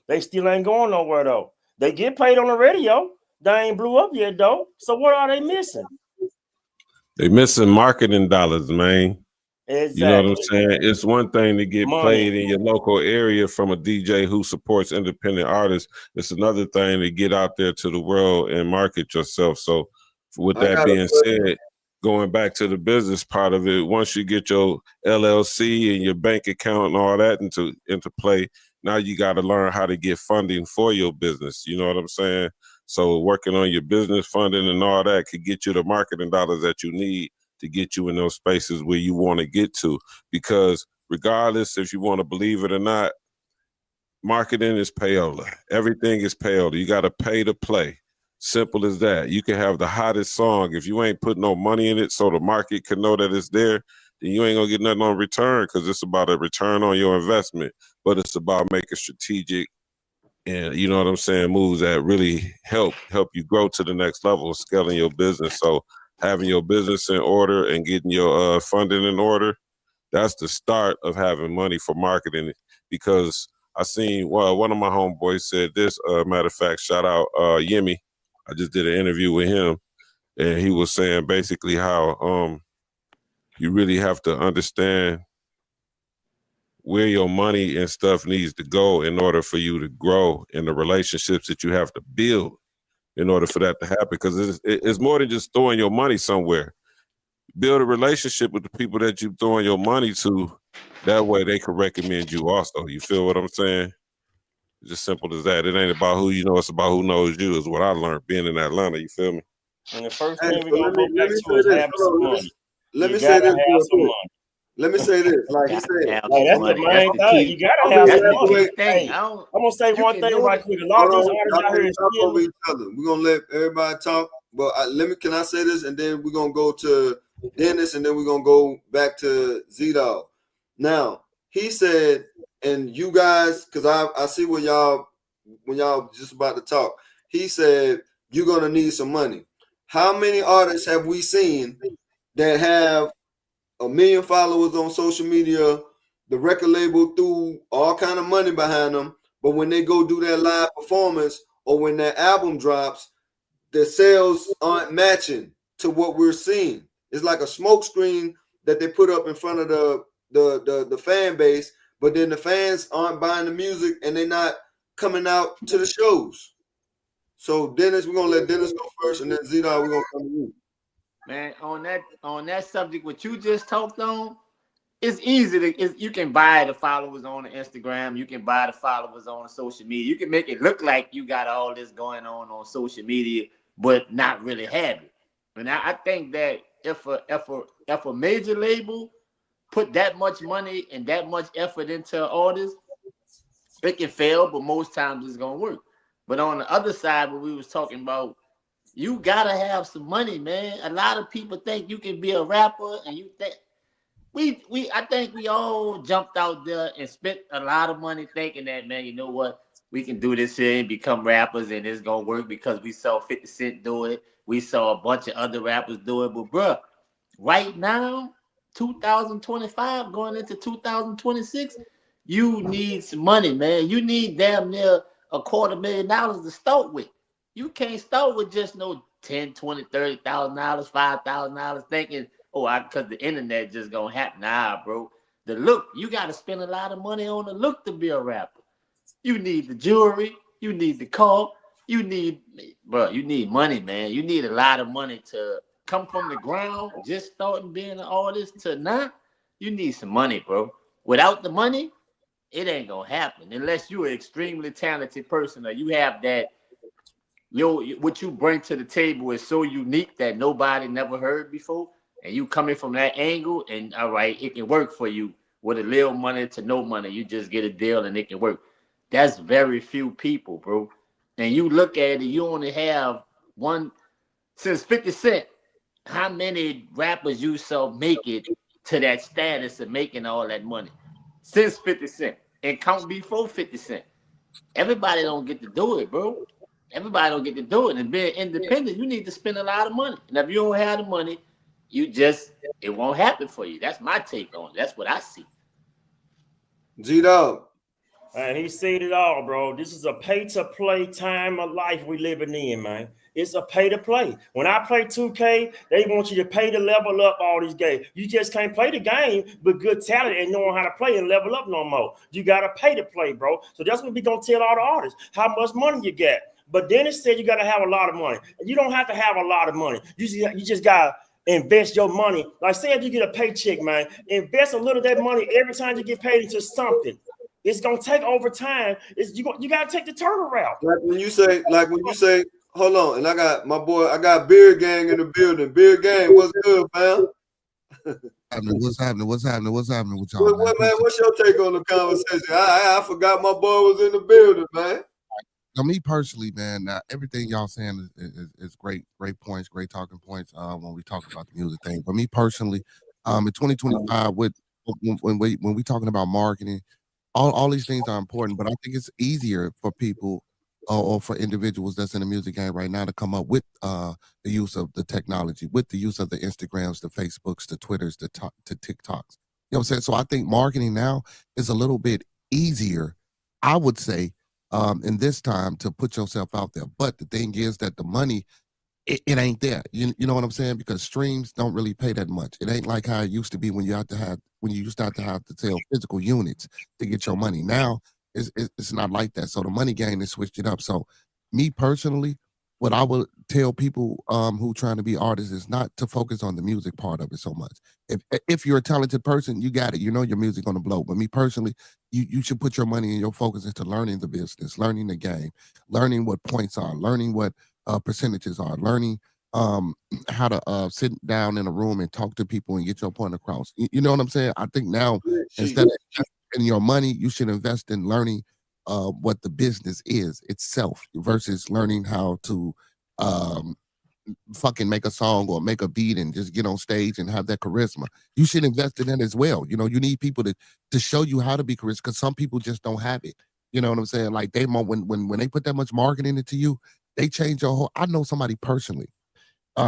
They still ain't going nowhere though. They get paid on the radio. They ain't blew up yet though. So what are they missing? They missing marketing dollars, man. Exactly. You know what I'm saying? It's one thing to get Money. played in your local area from a DJ who supports independent artists. It's another thing to get out there to the world and market yourself. So with that being said, going back to the business part of it, once you get your LLC and your bank account and all that into play, now you got to learn how to get funding for your business. You know what I'm saying? So working on your business funding and all that could get you the marketing dollars that you need to get you in those spaces where you want to get to. Because regardless if you want to believe it or not, marketing is payola. Everything is payola. You got to pay to play. Simple as that. You can have the hottest song. If you ain't put no money in it so the market can know that it's there, then you ain't going to get nothing on return, because it's about a return on your investment. But it's about making strategic and, you know what I'm saying, moves that really help you grow to the next level, scaling your business. So having your business in order and getting your funding in order, that's the start of having money for marketing. Because I seen, one of my homeboys said this, matter of fact, shout out Yemi. I just did an interview with him, and he was saying basically how you really have to understand where your money and stuff needs to go in order for you to grow, in the relationships that you have to build in order for that to happen. Because it's more than just throwing your money somewhere. Build a relationship with the people that you're throwing your money to. That way they can recommend you also. You feel what I'm saying? It's just simple as that. It ain't about who you know, it's about who knows you, is what I learned being in Atlanta. You feel me? And the first thing we're going to go back to is having some money. Let me say this. Let me say this. Like he said, like that's the main thing. You gotta have some money. Hey, I'm gonna say one thing right quick. A lot of these artists out here is over each other. We're gonna let everybody talk. But can I say this, and then we're gonna go to Dennis, and then we're gonna go back to Z-Dog. Now he said, and you guys, because I see when y'all just about to talk. He said you're gonna need some money. How many artists have we seen that have 1 million followers on social media, the record label threw all kind of money behind them, but when they go do their live performance or when their album drops, the sales aren't matching to what we're seeing? It's like a smoke screen that they put up in front of the fan base, but then the fans aren't buying the music and they're not coming out to the shows. So Dennis, we're gonna let Dennis go first, and then Z-Dog, we're gonna come to you. Man, on that subject, what you just talked on, it's easy to you can buy the followers on the Instagram, you can buy the followers on social media, you can make it look like you got all this going on social media, but not really have it. And I think that if a major label put that much money and that much effort into artists, it can fail, but most times it's gonna work. But on the other side, what we was talking about, you gotta have some money, man. A lot of people think you can be a rapper, and you think I think we all jumped out there and spent a lot of money thinking that, man, you know what, we can do this here and become rappers, and it's gonna work because we saw 50 Cent do it, we saw a bunch of other rappers do it. But bruh, right now, 2025 going into 2026, you need some money, man. You need damn near $250,000 to start with. You can't start with just no $10,000, $20,000, $30,000, $5,000 thinking, because the internet just gonna happen. Nah, bro. The look, you gotta spend a lot of money on the look to be a rapper. You need the jewelry, you need the car, you need money, man. You need a lot of money to come from the ground, just starting being an artist to now. You need some money, bro. Without the money, it ain't gonna happen unless you're an extremely talented person or you have that. What you bring to the table is so unique that nobody never heard before, and you coming from that angle, and all right, it can work for you with a little money to no money. You just get a deal and it can work. That's very few people, bro. And you look at it, you only have one since 50 Cent. How many rappers you saw make it to that status of making all that money since 50 Cent, and count before 50 Cent? Everybody don't get to do it, bro. Everybody don't get to do it. And being independent, you need to spend a lot of money. And if you don't have the money, it won't happen for you. That's my take on it. That's what I see. G-Dog. And he said it all, bro. This is a pay-to-play time of life we living in, man. It's a pay-to-play. When I play 2K, they want you to pay to level up all these games. You just can't play the game with good talent and knowing how to play and level up no more. You got to pay to play, bro. So that's what we going to tell all the artists, how much money you get. But Dennis said you got to have a lot of money. And you don't have to have a lot of money. You just got to invest your money. Like say if you get a paycheck, man, invest a little of that money every time you get paid into something. It's gonna take over time. You gotta take the turtle route. Like when you say, hold on, and I got my boy, I got Beard Gang in the building. Beard Gang, what's good, fam? What's happening with y'all? What, man? What's your take on the conversation? I forgot my boy was in the building, man. Now, me personally, man, everything y'all saying is great points, great talking points when we talk about the music thing. But me personally, in 2025, when we talking about marketing, all these things are important, but I think it's easier for people or for individuals that's in the music game right now to come up with the use of the technology, with the use of the Instagrams, the Facebooks, the Twitters, the TikToks. You know what I'm saying? So I think marketing now is a little bit easier, I would say, in this time to put yourself out there. But the thing is that the money, it ain't there. You know what I'm saying? Because streams don't really pay that much. It ain't like how it used to be when you used to have to sell physical units to get your money. Now it's not like that. So the money game is switched it up. So me personally, what I would tell people who trying to be artists is not to focus on the music part of it so much. If you're a talented person, you got it. You know your music gonna blow. But me personally, you should put your money and your focus into learning the business, learning the game, learning what points are, learning what percentages are, learning how to sit down in a room and talk to people and get your point across. You know what I'm saying? I think now instead of investing your money, you should invest in learning what the business is itself versus learning how to fucking make a song or make a beat and just get on stage and have that charisma. You should invest in that as well. You know, you need people to show you how to be charismatic because some people just don't have it. You know what I'm saying? Like when they put that much marketing into you, they change your whole. I know somebody personally.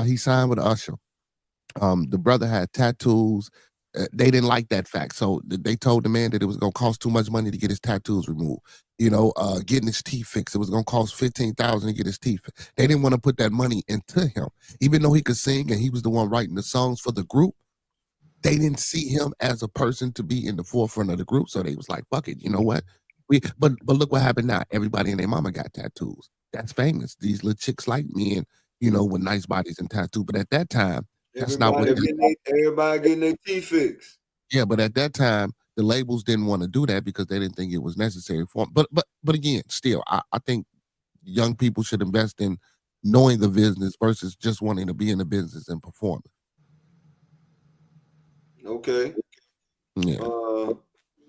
He signed with Usher. The brother had tattoos. They didn't like that fact, so they told the man that it was gonna cost too much money to get his tattoos removed. You know, getting his teeth fixed, it was gonna cost $15,000 to get his teeth fixed. They didn't want to put that money into him, even though he could sing and he was the one writing the songs for the group. They didn't see him as a person to be in the forefront of the group, so they was like, "Fuck it, you know what?" But look what happened now. Everybody and their mama got tattoos. That's famous. These little chicks like men, you know, with nice bodies and tattoos. But at that time, that's not what everybody getting their teeth fixed. Yeah, but at that time, the labels didn't want to do that because they didn't think it was necessary for them. But again, still, I think young people should invest in knowing the business versus just wanting to be in the business and perform. Okay. Yeah.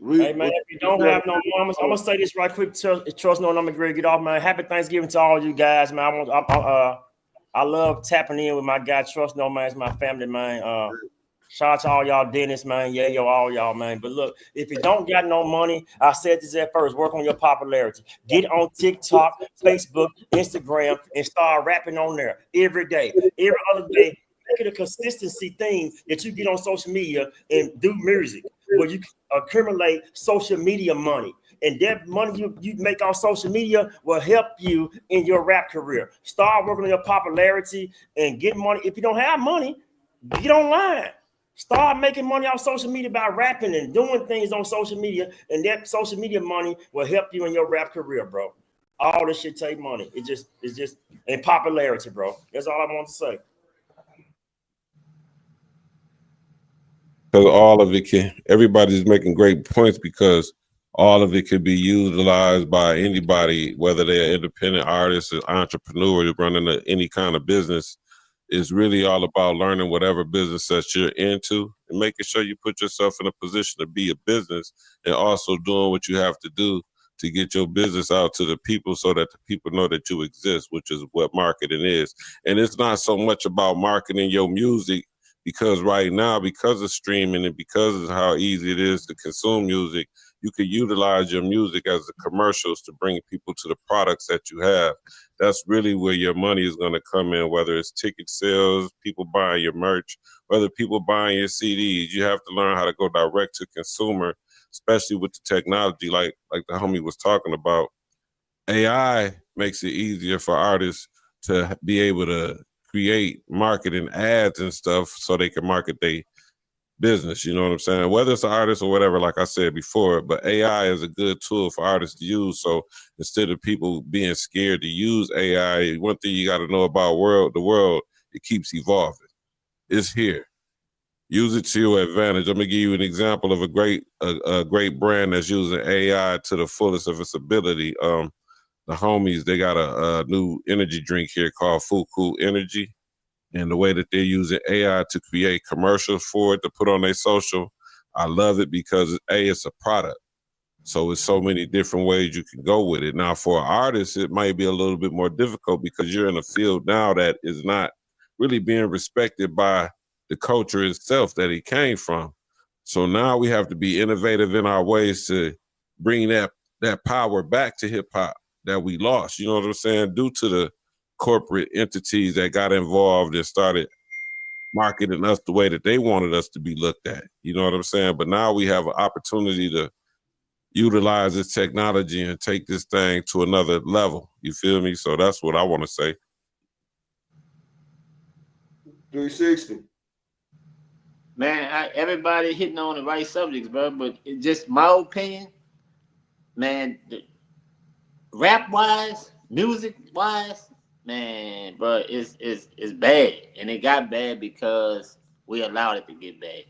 Hey man, if you don't have no mamas, I'm gonna say this right quick. Trusno, and I'm gonna get off, man. Happy Thanksgiving to all you guys, man. I love tapping in with my guy Trusno, man. It's my family, man. Shout out to all y'all dentists, man. Yeah, all y'all, man. But look, if you don't got no money, I said this at first, work on your popularity. Get on TikTok, Facebook, Instagram, and start rapping on there every day. Every other day, make it a consistency thing that you get on social media and do music where you accumulate social media money. And that money you make on social media will help you in your rap career. Start working on your popularity and get money. If you don't have money, get online. Start making money off social media by rapping and doing things on social media, and that social media money will help you in your rap career, bro. All this shit take money. It's just and popularity, bro. That's all I want to say. Because all of it everybody's making great points because all of it could be utilized by anybody, whether they're independent artists, or entrepreneurs running any kind of business. It's really all about learning whatever business that you're into and making sure you put yourself in a position to be a business and also doing what you have to do to get your business out to the people so that the people know that you exist, which is what marketing is. And it's not so much about marketing your music because right now, because of streaming and because of how easy it is to consume music, you could utilize your music as the commercials to bring people to the products that you have. That's really where your money is going to come in, whether it's ticket sales, people buying your merch, whether people buying your CDs. You have to learn how to go direct to consumer especially with the technology, like the homie was talking about. AI makes it easier for artists to be able to create marketing ads and stuff so they can market their business. You know what I'm saying? Whether it's an artist or whatever, like I said before, but AI is a good tool for artists to use. So instead of people being scared to use AI, one thing you got to know about the world, it keeps evolving. It's here. Use it to your advantage. I'm gonna give you an example of a great brand that's using AI to the fullest of its ability. The homies, they got a new energy drink here called Fuku Energy. And the way that they're using AI to create commercials for it to put on their social, I love it because it's a product. So it's so many different ways you can go with it. Now, for an artist, it might be a little bit more difficult because you're in a field now that is not really being respected by the culture itself that he came from. So now we have to be innovative in our ways to bring that power back to hip hop that we lost. You know what I'm saying? Due to the corporate entities that got involved and started marketing us the way that they wanted us to be looked at. You know what I'm saying? But now we have an opportunity to utilize this technology and take this thing to another level. You feel me? So that's what I want to say. 360. Man, everybody hitting on the right subjects, bro. But it's just my opinion, man. Rap wise, music wise, man, bro, it's bad, and it got bad because we allowed it to get bad.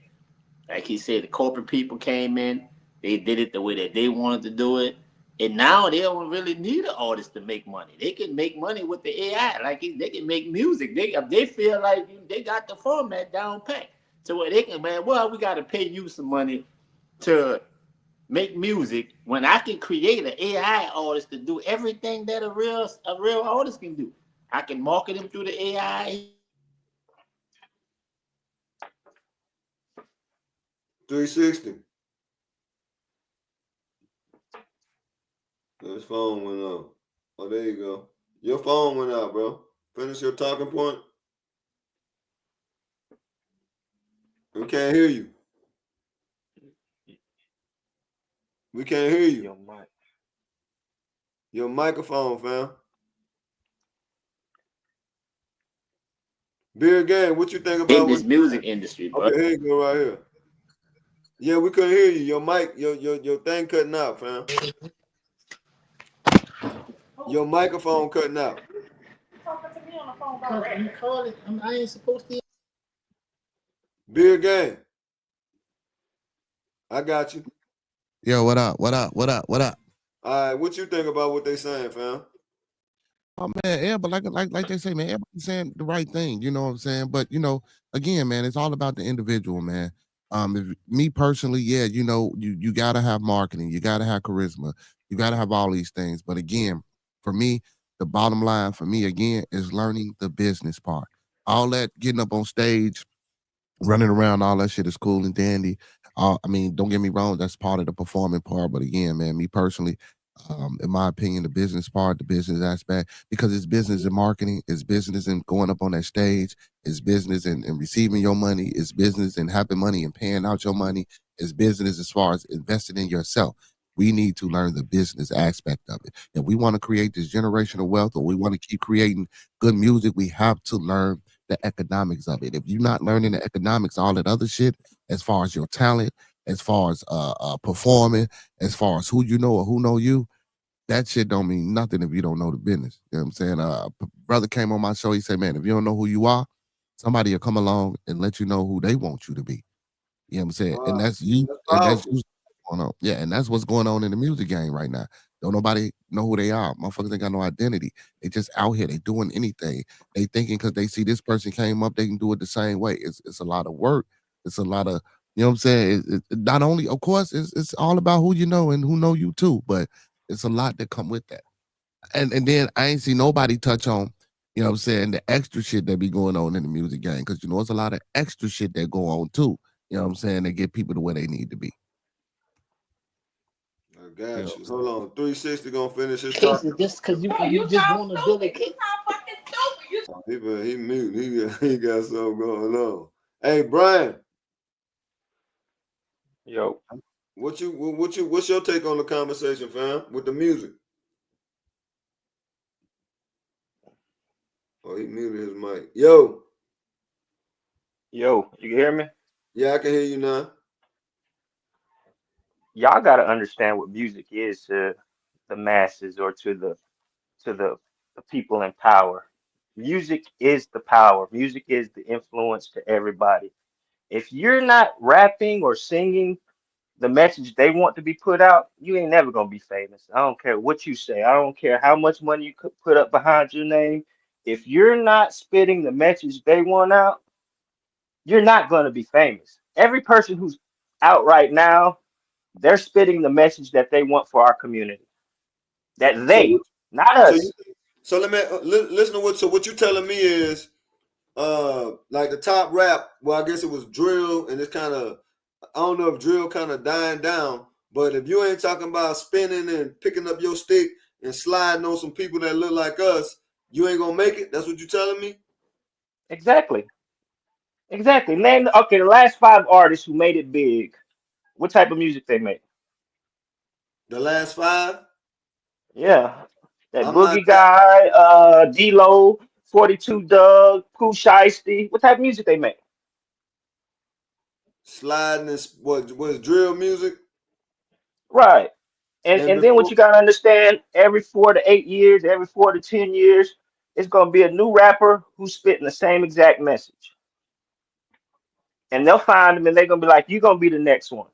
Like he said, the corporate people came in, they did it the way that they wanted to do it, and now they don't really need an artist to make money. They can make money with the AI, like they can make music. They feel like they got the format down pat to where they can, man. Well, we got to pay you some money to make music when I can create an AI artist to do everything that a real artist can do. I can market him through the AI. 360. His phone went out. Oh, there you go. Your phone went out, bro. Finish your talking point. We can't hear you. We can't hear you. Your microphone, fam. Beer Gang, what you think about in this music industry, bro? Okay, here you go right here. Yeah, we couldn't hear you. Your mic, your thing cutting out, fam. Your microphone cutting out. Talking to me on the phone, bro. I ain't supposed to. Beer Gang. I got you. Yo, what up? What up? What up? What up? All right, what you think about what they saying, fam? Oh man, yeah, but like they say, man, everybody's saying the right thing, you know what I'm saying? But again, man, it's all about the individual, man. If, me personally, yeah, you gotta have marketing, you gotta have charisma, you gotta have all these things. But again, for me, the bottom line for me again is learning the business part. All that getting up on stage, running around, all that shit is cool and dandy. I mean, don't get me wrong, that's part of the performing part. But again, man, me personally, in my opinion, the business part, the business aspect, because it's business in marketing, it's business in going up on that stage, it's business in receiving your money, it's business in having money and paying out your money, it's business as far as investing in yourself. We need to learn the business aspect of it. If we want to create this generational wealth or we want to keep creating good music, we have to learn the economics of it. If you're not learning the economics, all that other shit, as far as your talent, as far as performing, as far as who you know or who know you, that shit don't mean nothing if you don't know the business. You know what I'm saying? Brother came on my show, he said, man, if you don't know who you are, somebody will come along and let you know who they want you to be. You know what I'm saying? And that's you, and that's what's going on. Yeah, and that's what's going on in the music game right now. Don't nobody know who they are. Motherfuckers ain't got no identity. They just out here. They doing anything. They thinking because they see this person came up, they can do it the same way. It's a lot of work. It's a lot of, you know what I'm saying? Not only, of course, it's all about who you know and who know you too, but it's a lot that come with that. And then I ain't see nobody touch on, you know what I'm saying, the extra shit that be going on in the music game. Cause it's a lot of extra shit that go on too. You know what I'm saying? They get people to where they need to be. I got you. Hold on. 360 gonna finish his talk. Just because you just want to build a case. He mute. He got something going on. Hey, Brian. Yo. What's your take on the conversation, fam, with the music? Oh, he muted his mic. Yo, you can hear me? yeah, I can hear you now. Y'all gotta understand what music is to the masses or to the people in power. Music is the power. Music is the influence to everybody. If you're not rapping or singing the message they want to be put out, you ain't never gonna be famous. I don't care what you say. I don't care how much money you could put up behind your name. If you're not spitting the message they want out, you're not gonna be famous. Every person who's out right now, they're spitting the message that they want for our community. That So, they, not so, you, us. so let me listen to what. So what you telling me is, like the top rap. Well, I guess it was drill, and it's kind of, I don't know if drill kind of dying down. But if you ain't talking about spinning and picking up your stick and sliding on some people that look like us, you ain't gonna make it. That's what you telling me. Exactly. Exactly. Name okay, the last 5 artists who made it big. What type of music they make? The last five. Yeah. That I'm not Boogie Guy, D-Lo, 42 Doug, Pooh Shiesty. What type of music they make? sliding this what was drill music Right. And and and then what before. you gotta understand, every 4 to 8 years, every 4 to 10 years, it's gonna be a new rapper who's spitting the same exact message. And they'll find them and they're gonna be like, you're gonna be the next one.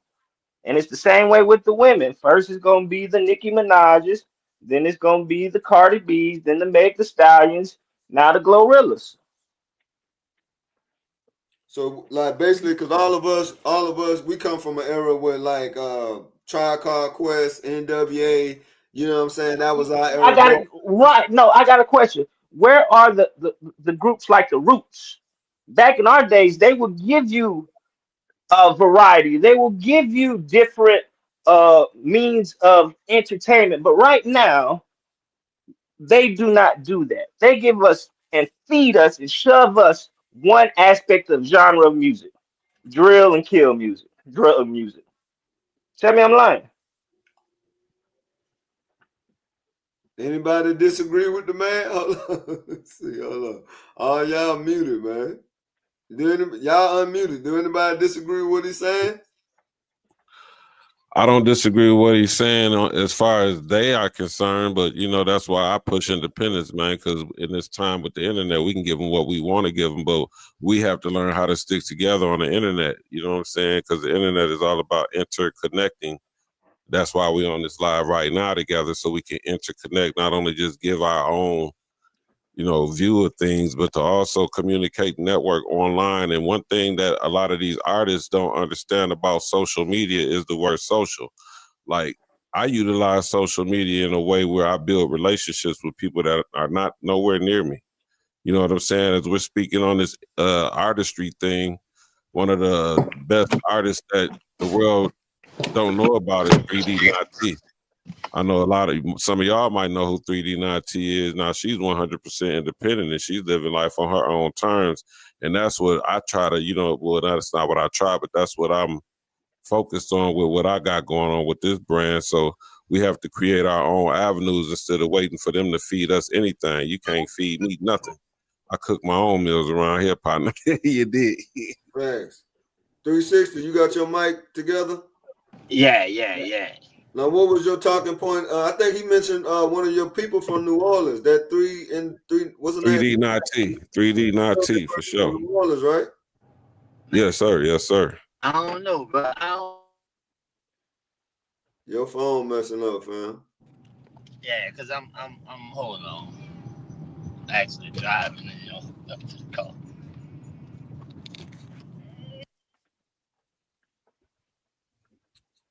And it's the same way with the women. First it's gonna be the Nicki Minaj's, then it's gonna be the Cardi B's, then the Meg the Stallions, now the Glorillas. So like basically, because all of us, we come from an era where like Tribe Called Quest, NWA. You know what I'm saying? That was our I era. got But it right. No, I got a question. Where are the groups like the Roots? Back in our days, they would give you a variety. They will give you different means of entertainment. But right now, they do not do that. They give us and feed us and shove us one aspect of genre of music, drill and kill music, drill music. Tell me I'm lying. anybody disagree with the man? Hold on. Let's see, hold on. All y'all muted, man. Y'all unmuted. Do anybody disagree with what he's saying? I don't disagree with what he's saying as far as they are concerned, but that's why I push independence, man. Because in this time with the internet, we can give them what we want to give them, but we have to learn how to stick together on the internet. You know what I'm saying? Because the internet is all about interconnecting. That's why we're on this live right now together, so we can interconnect, not only just give our own view of things, but to also communicate, network online. And one thing that a lot of these artists don't understand about social media is the word social. Like, I utilize social media in a way where I build relationships with people that are not nowhere near me. You know what I'm saying? As we're speaking on this artistry thing, one of the best artists that the world don't know about is 3D Not T. I know some of y'all might know who 3D Not T is. Now she's 100% independent and she's living life on her own terms. And that's what I try to, well, that's not what I try, but that's what I'm focused on with what I got going on with this brand. So we have to create our own avenues instead of waiting for them to feed us anything. You can't feed me nothing. I cook my own meals around here, partner. You did. Thanks. 360, you got your mic together? Yeah. Now, what was your talking point? I think he mentioned one of your people from New Orleans. That what's the name? 3D Not T. 3D Not T for sure. From New Orleans, right? Yes, sir. Yes, sir. I don't know, but I don't. Your phone messing up, fam. Yeah, cause I'm hold on. Actually driving and up to the car.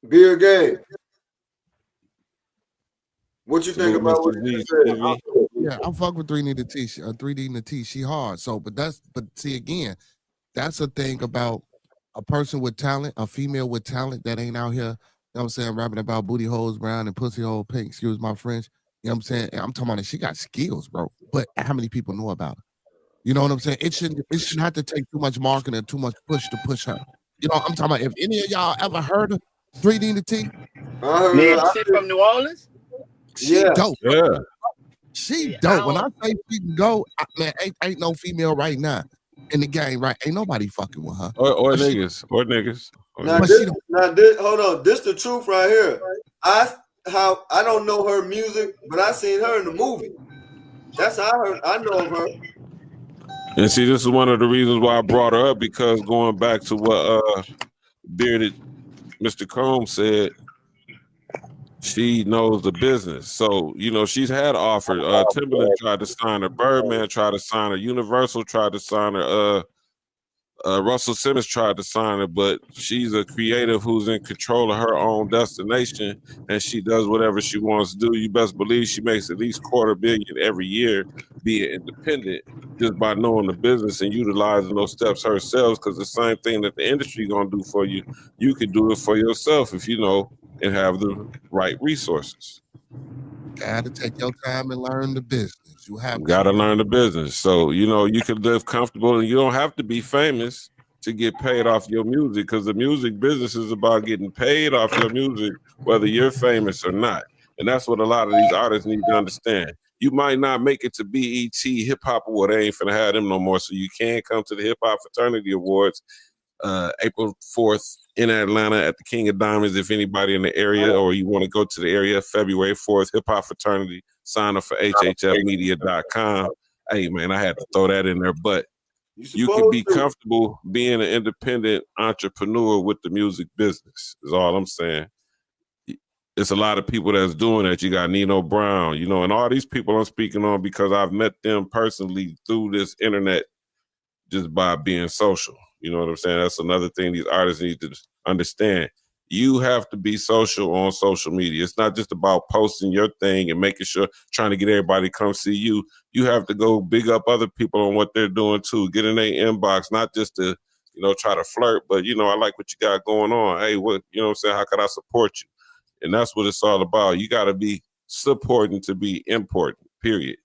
Beer game. What you think Salute, about what Mr. you Z, just said? TV. Yeah, I'm fuck with 3D Nati. She hard. So, but see again, that's a thing about a person with talent, a female with talent that ain't out here, you know what I'm saying, rapping about booty holes brown and pussy hole pink, excuse my French. You know what I'm saying? I'm talking about she got skills, bro. But how many people know about her? You know what I'm saying? It shouldn't have to take too much marketing or too much push to push her. You know, I'm talking about if any of y'all ever heard her, 3D the T. I heard Man, her. she from New Orleans? She Yeah. dope. Yeah. She Yeah, dope. When I say she can go, man, ain't no female right now in the game, right? Ain't nobody fucking with her. Or But niggas. Or niggas. Now But this, she don't. hold on. This the truth right here. I don't know her music, but I seen her in the movie. That's how I know of her. And see, this is one of the reasons why I brought her up, because going back to what Bearded Mr. Combs said, she knows the business. So, you know, she's had offers. Timberland tried to sign her, Birdman tried to sign her, Universal tried to sign her, Russell Simmons tried to sign her, but she's a creative who's in control of her own destination, and she does whatever she wants to do. You best believe she makes at least $250 million every year, being independent, just by knowing the business and utilizing those steps herself. Because the same thing that the industry gonna do for you, you can do it for yourself if you know and have the right resources. Gotta take your time and learn the business. You have Got to learn the business. So, you know, you can live comfortable and you don't have to be famous to get paid off your music, because the music business is about getting paid off your music, whether you're famous or not. And that's what a lot of these artists need to understand. You might not make it to BET Hip Hop Award. They ain't finna have them no more. So you can come to the Hip Hop Fraternity Awards April 4th in Atlanta at the King of Diamonds. If anybody in the area, or you want to go to the area, February 4th, Hip Hop Fraternity, sign up for hhfmedia.com. Hey, man, I had to throw that in there. But you can be comfortable being an independent entrepreneur with the music business, is all I'm saying. It's a lot of people that's doing that. You got Nino Brown, you know, and all these people I'm speaking on because I've met them personally through this internet, just by being social. You know what I'm saying? That's another thing these artists need to understand. You have to be social on social media. It's not just about posting your thing and making sure, trying to get everybody to come see you. You have to go big up other people on what they're doing too. Get in their inbox, not just to, you know, try to flirt, but, you know, I like what you got going on. Hey, what, you know what I'm saying? How could I support you? And that's what it's all about. You got to be supporting to be important, period.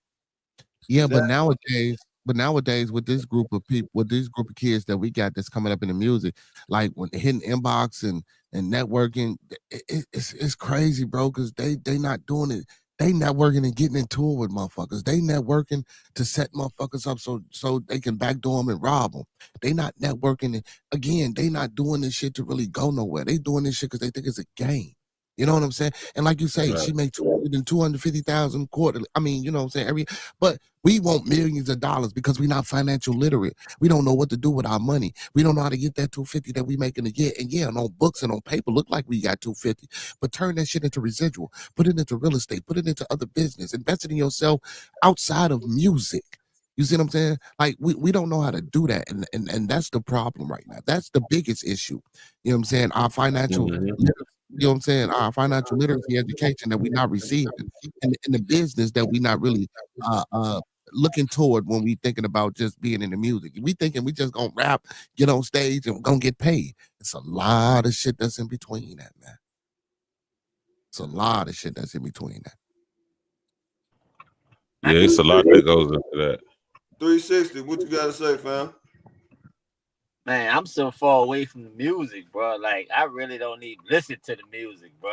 Yeah, but nowadays with this group of people, with this group of kids that we got that's coming up in the music, like when hitting inbox and networking, it's crazy, bro, because they not doing it. They networking and getting into it with motherfuckers. They networking to set motherfuckers up so they can backdoor them and rob them. They not networking. And again, they not doing this shit to really go nowhere. They doing this shit because they think it's a game. You know what I'm saying? And like you say, she made 250,000 quarterly. I mean, you know what I'm saying? But we want millions of dollars because we're not financial literate. We don't know what to do with our money. We don't know how to get that 250 that we making a year. And yeah, and on books and on paper, look like we got 250. But turn that shit into residual. Put it into real estate. Put it into other business. Invest it in yourself outside of music. You see what I'm saying? Like we don't know how to do that. And that's the problem right now. That's the biggest issue. You know what I'm saying? Our financial you know what I'm saying? Our financial literacy education that we're not receiving in the business that we're not really looking toward when we thinking about just being in the music. We thinking we just gonna rap, get on stage, and gonna get paid. It's a lot of shit that's in between that, man. It's a lot of shit that's in between that. Yeah, it's a lot that goes into that. 360, what you gotta say, fam? Man, I'm so far away from the music, bro. Like, I really don't even listen to the music, bro.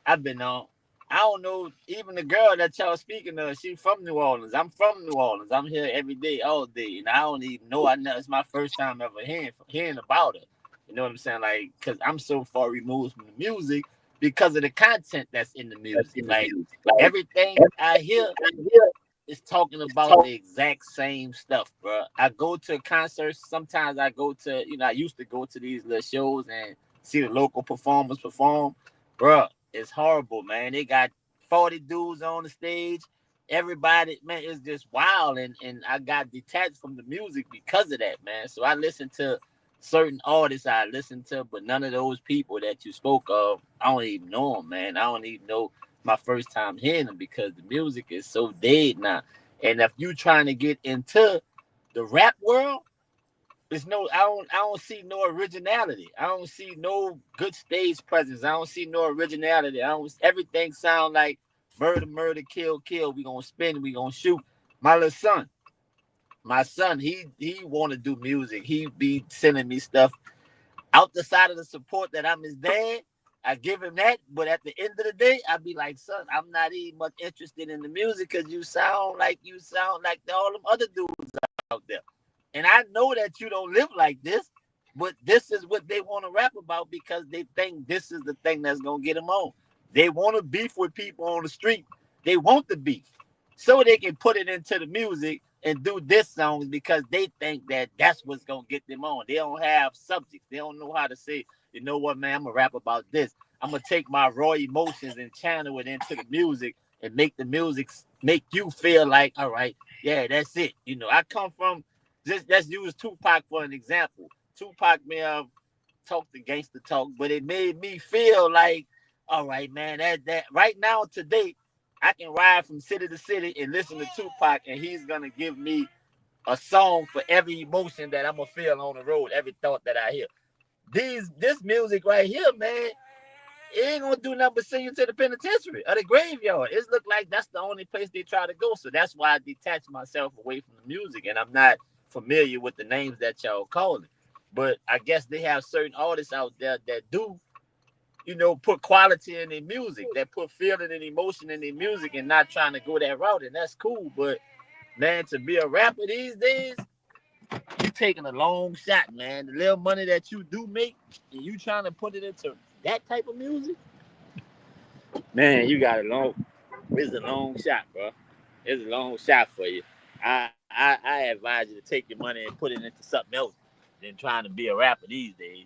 I've been on. I don't know. Even the girl that y'all speaking of, she from New Orleans. I'm from New Orleans. I'm here every day, all day, and I don't even know. I know it's my first time ever hearing about her. You know what I'm saying? Like, cause I'm so far removed from the music because of the content that's in the music. Like everything I hear is talking about the exact same stuff, bro. I go to concerts. Sometimes I go to, I used to go to these little shows and see the local performers perform, bro. It's horrible, man. They got 40 dudes on the stage. Everybody, man, it's just wild. And I got detached from the music because of that, man. So I listen to certain artists I listen to, but none of those people that you spoke of, I don't even know them, man. I don't even know my first time hearing them because the music is so dead now. And if you trying to get into the rap world, there's no, I don't see no originality. I don't see no good stage presence. I don't see no originality. Everything sound like murder, murder, kill, kill. We gonna spin, we gonna shoot. My son, he want to do music. He be sending me stuff outside of the support that I'm his dad. I give him that, but at the end of the day, I'd be like, son, I'm not even much interested in the music because you sound like all them other dudes out there. And I know that you don't live like this, but this is what they want to rap about because they think this is the thing that's gonna get them on. They want to beef with people on the street. They want the beef, so they can put it into the music and do diss songs because they think that that's what's gonna get them on. They don't have subjects. They don't know how to say, you know what, man, I'm gonna rap about this. I'm gonna take my raw emotions and channel it into the music and make the music make you feel like, all right, yeah, that's it. You know, I come from just let's use Tupac for an example. Tupac may have talked the gangster talk, but it made me feel like, all right, man, that right now today, I can ride from city to city and listen to Tupac, and he's gonna give me a song for every emotion that I'm gonna feel on the road, every thought that I hear. This music right here, man, it ain't gonna do nothing but send you to the penitentiary or the graveyard. It look like that's the only place they try to go. So that's why I detach myself away from the music, and I'm not familiar with the names that y'all calling. But I guess they have certain artists out there that do, you know, put quality in their music, that put feeling and emotion in their music, and not trying to go that route, and that's cool. But man, to be a rapper these days, you taking a long shot, man. The little money that you do make, and you trying to put it into that type of music, man, you got a long. It's a long shot, bro. It's a long shot for you. I advise you to take your money and put it into something else than trying to be a rapper these days.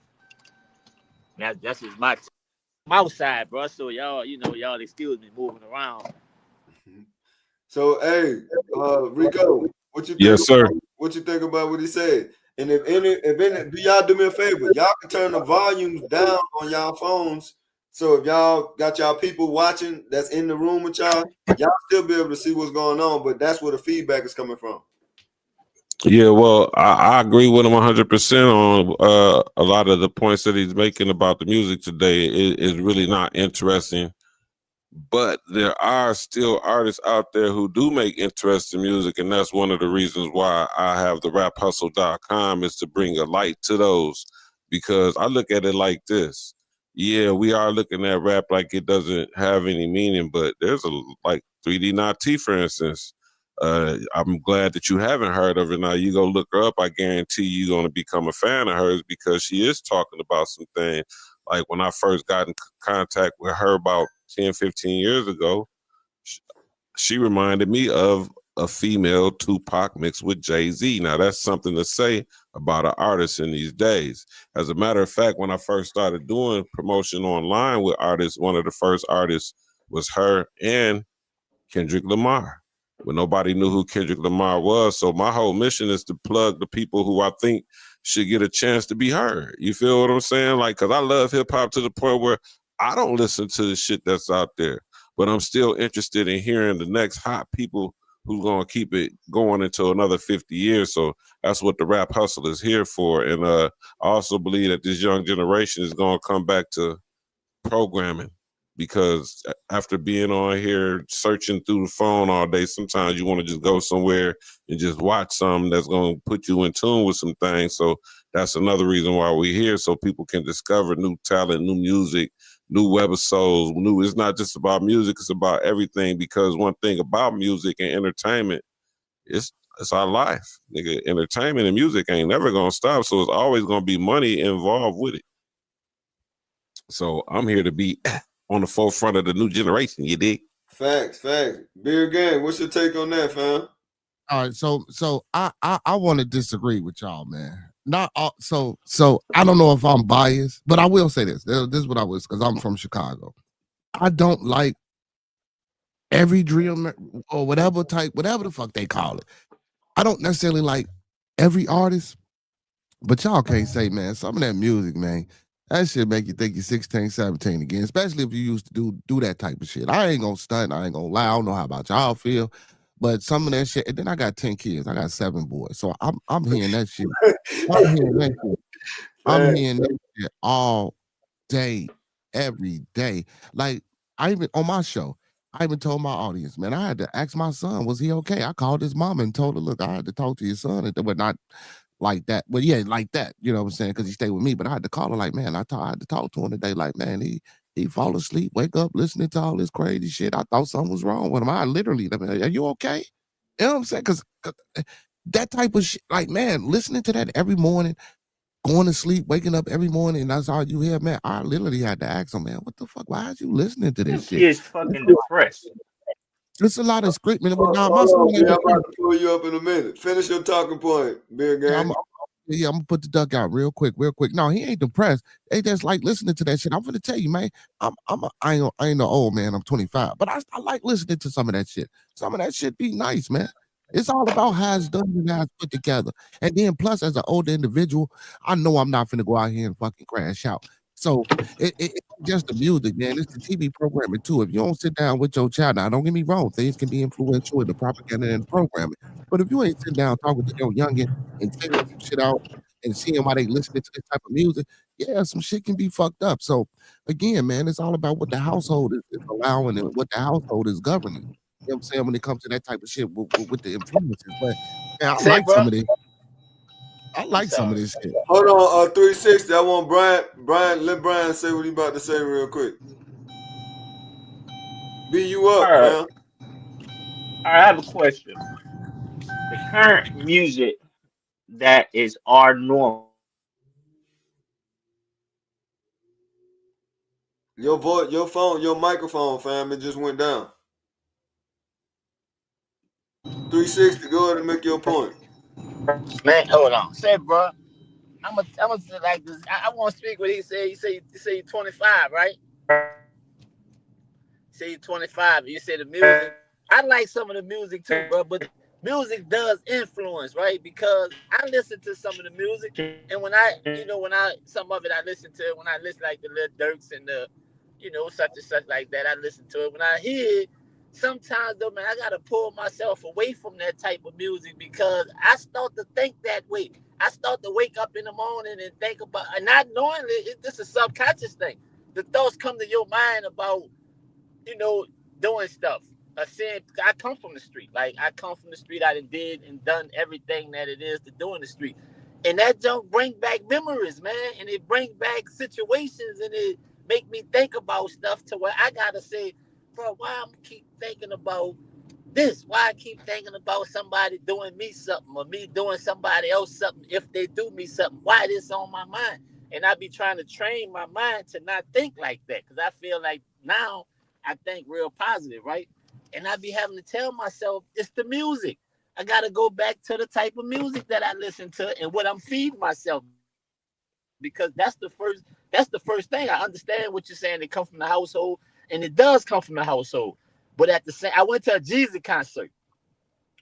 That's just my outside, bro. So y'all, you know, y'all excuse me moving around. So hey, Rico, what you think? Yes, sir. What you think about what he said? And if any, do y'all do me a favor? Y'all can turn the volumes down on y'all phones. So if y'all got y'all people watching that's in the room with y'all still be able to see what's going on. But that's where the feedback is coming from. Yeah, well, I agree with him 100% on a lot of the points that he's making about the music today. It is really not interesting. But there are still artists out there who do make interesting music, and that's one of the reasons why I have the raphustle.com is to bring a light to those, because I look at it like this. Yeah, we are looking at rap like it doesn't have any meaning, but there's like 3D Not T, for instance. I'm glad that you haven't heard of her. Now you go look her up. I guarantee you're going to become a fan of hers because she is talking about some things. Like when I first got in contact with her about 10, 15 years ago, she reminded me of a female Tupac mixed with Jay-Z. Now that's something to say about an artist in these days. As a matter of fact, when I first started doing promotion online with artists, one of the first artists was her and Kendrick Lamar, when nobody knew who Kendrick Lamar was. So my whole mission is to plug the people who I think should get a chance to be heard. You feel what I'm saying? Like, because I love hip hop to the point where I don't listen to the shit that's out there, but I'm still interested in hearing the next hot people who's going to keep it going until another 50 years. So that's what the Rap Hustle is here for. And I also believe that this young generation is going to come back to programming, because after being on here searching through the phone all day, sometimes you want to just go somewhere and just watch something that's going to put you in tune with some things. So that's another reason why we're here, so people can discover new talent, new music, new webisodes. It's not just about music, it's about everything, because one thing about music and entertainment, it's our life. Nigga, entertainment and music ain't never going to stop, so it's always going to be money involved with it. So I'm here to be on the forefront of the new generation. You dig? Facts. Beer Gang, what's your take on that, fam? All right, so I want to disagree with y'all, man. Not all, so I don't know if I'm biased, but I will say this. This is what I was, because I'm from Chicago. I don't like every drill or whatever the fuck they call it. I don't necessarily like every artist, but y'all can't say, man, some of that music, man, that shit make you think you're 16, 17 again, especially if you used to do that type of shit. I ain't gonna stunt, I ain't gonna lie. I don't know how about y'all feel, but some of that shit, and then I got 10 kids, I got 7 boys. So I'm hearing that shit. I'm hearing that shit. I'm hearing that shit all day, every day. Like, I even on my show, I even told my audience, man, I had to ask my son, was he okay? I called his mom and told her, look, I had to talk to your son, but not like that. But yeah, like that, you know what I'm saying? Because he stayed with me. But I had to call her, like, man, I had to talk to him today. Like, man, he He fall asleep, wake up listening to all this crazy shit. I thought something was wrong with him. I literally, are you okay? You know what I'm saying? Because that type of shit, like, man, listening to that every morning, going to sleep, waking up every morning, and that's all you hear, man. I literally had to ask him, man, what the fuck? Why are you listening to Them this shit? kids fucking depressed. It's a lot of screaming. Now, my Hold son on, ain't man. I'm depressed. about to pull you up in a minute. Finish your talking point, Big Yeah, Gang. I'm gonna put the duck out real quick. No, he ain't depressed. They just like listening to that shit. I'm gonna tell you, man. I ain't no old man. I'm 25, but I like listening to some of that shit. Some of that shit be nice, man. It's all about how it's done and how it's put together. And then plus, as an older individual, I know I'm not finna go out here and fucking crash out. So it's just the music, man. It's the TV programming too. If you don't sit down with your child, now don't get me wrong, things can be influential in the propaganda and the programming. But if you ain't sitting down talking to your youngin and figuring some shit out and seeing why they listening to this type of music, yeah, some shit can be fucked up. So again, man, it's all about what the household is allowing and what the household is governing. You know what I'm saying? When it comes to that type of shit with the influences. But man, I Say, like bro. some of this. I I'm like some of sorry. this shit. Hold on, 360. I want Brian, let Brian say what he about to say real quick. Be you All up, right. fam. I have a question. The current music that is our normal. Your voice, your phone, your microphone, fam, it just went down. 360, go ahead and make your point. Man, hold on. Say, bro. I'm gonna say like this. I want to speak what he said. He say 25, right? Say 25. You say the music. I like some of the music too, bro. But music does influence, right? Because I listen to some of the music, and when when some of it I listen to, when I listen like the Lil Durks and the, such and such like that, I listen to it. When I hear it, sometimes though, man, I gotta pull myself away from that type of music because I start to think that way. I start to wake up in the morning and think about, and not knowingly, this is a subconscious thing. The thoughts come to your mind about you know, doing stuff. Saying I come from the street. Like I come from the street. I did and done everything that it is to do in the street. And that junk bring back memories, man. And it bring back situations and it make me think about stuff to where I gotta say, bro, why I'm keep thinking about this? Why I keep thinking about somebody doing me something or me doing somebody else something if they do me something? Why this on my mind? And I be trying to train my mind to not think like that. Cause I feel like now I think real positive, right? And I be having to tell myself it's the music. I gotta go back to the type of music that I listen to and what I'm feeding myself because that's the first thing. I understand what you're saying. It come from the household, and it does come from the household. But at the same, I went to a Jeezy concert.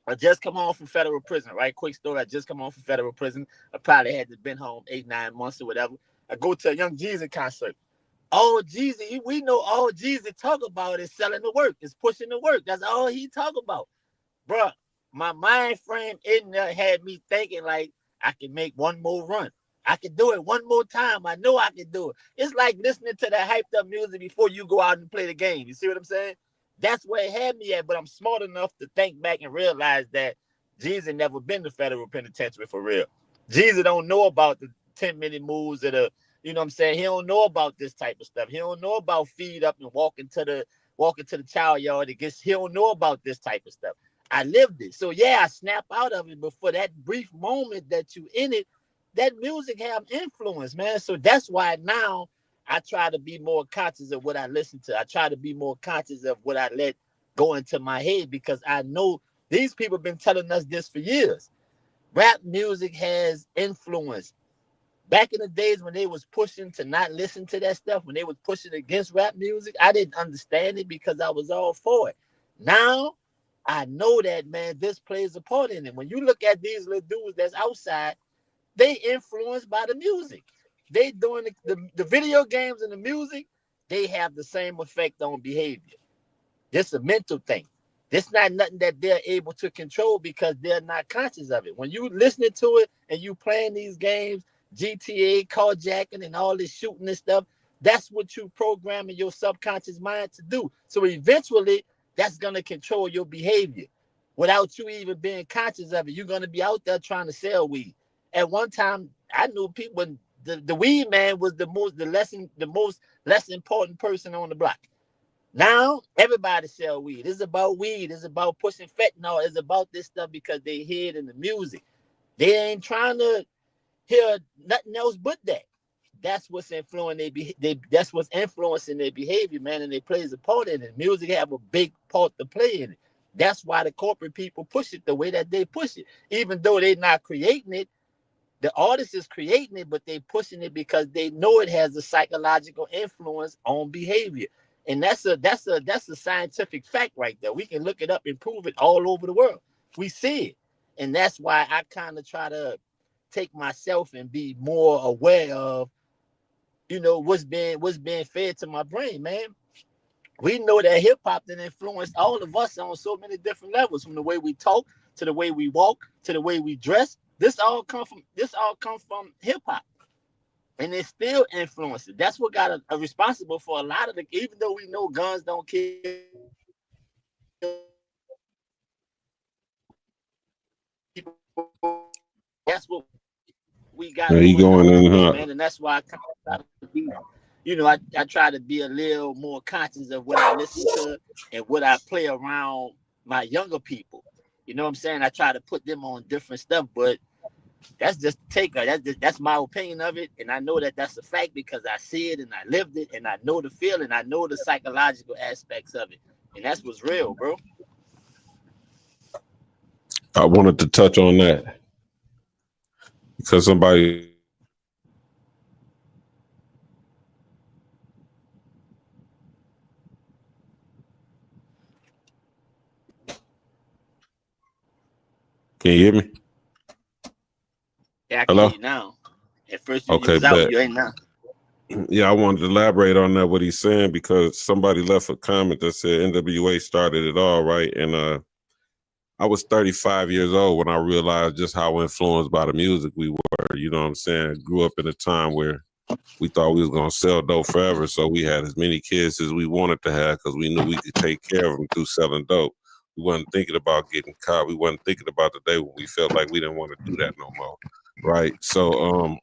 I just come home from federal prison, right? Quick story. I just come home from federal prison. I probably had to been home 8, 9 months or whatever. I go to a Young Jeezy concert. All Jeezy, we know all Jeezy talk about is selling the work, is pushing the work. That's all he talk about. Bruh, my mind frame in there had me thinking like I can make one more run. I can do it one more time. I know I can do it. It's like listening to that hyped up music before you go out and play the game. You see what I'm saying? That's where it had me at, but I'm smart enough to think back and realize that Jeezy never been to federal penitentiary for real. Jeezy don't know about the 10-minute moves of the, you know what I'm saying? He don't know about this type of stuff. He don't know about feed up and walking to the child yard. He don't know about this type of stuff. I lived it. So yeah, I snap out of it. But for that brief moment that you in it, that music have influence, man. So that's why now I try to be more conscious of what I listen to. I try to be more conscious of what I let go into my head because I know these people have been telling us this for years. Rap music has influence. Back in the days when they was pushing to not listen to that stuff, when they was pushing against rap music, I didn't understand it because I was all for it. Now I know that, man, this plays a part in it. When you look at these little dudes that's outside, they influenced by the music. They doing the video games and the music, they have the same effect on behavior. This is a mental thing. This not nothing that they're able to control because they're not conscious of it. When you listening to it and you playing these games, GTA, carjacking, and all this shooting and stuff, that's what you programming your subconscious mind to do. So eventually, that's gonna control your behavior without you even being conscious of it. You're gonna be out there trying to sell weed. At one time, I knew people when the weed man was the most less important person on the block. Now everybody sell weed. It's about weed. It's about pushing fentanyl. It's about this stuff because they hear it in the music. They ain't trying to hear nothing else but that. That's what's influencing that's what's influencing their behavior, man, and it plays a part in it. Music have a big part to play in it. That's why the corporate people push it the way that they push it. Even though they're not creating it, the artist is creating it, but they pushing it because they know it has a psychological influence on behavior. And that's a scientific fact right there. We can look it up and prove it all over the world. We see it. And that's why I kind of try to take myself and be more aware of, what's being fed to my brain, man. We know that hip hop then influenced all of us on so many different levels, from the way we talk to the way we walk to the way we dress. This all comes from hip hop, and it still influences. That's what got a responsible for a lot of the. Even though we know guns don't kill people, that's what we got He going in, huh? man, and that's why I kind of try to be, I try to be a little more conscious of what I listen to and what I play around my younger people. You know what I'm saying? I try to put them on different stuff, but that's just the take. That's my opinion of it, and I know that that's a fact because I see it and I lived it, and I know the feeling, I know the psychological aspects of it, and that's what's real, bro. I wanted to touch on that because somebody. Can you hear me? Yeah, I can Hello? hear you now. At first, Okay, you was out. bet. You ain't now. Yeah, I wanted to elaborate on that, what he's saying, because somebody left a comment that said NWA started it all, right? And I was 35 years old when I realized just how influenced by the music we were. You know what I'm saying? Grew up in a time where we thought we was going to sell dope forever, so we had as many kids as we wanted to have because we knew we could take care of them through selling dope. We wasn't thinking about getting caught. We wasn't thinking about the day when we felt like we didn't want to do that no more, right? So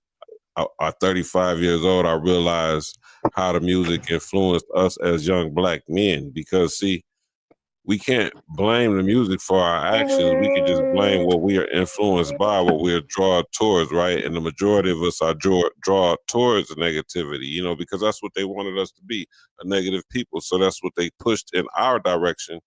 at 35 years old, I realized how the music influenced us as young black men because, see, we can't blame the music for our actions. We can just blame what we are influenced by, what we're drawn towards, right? And the majority of us are drawn towards negativity, because that's what they wanted us to be, a negative people. So that's what they pushed in our direction.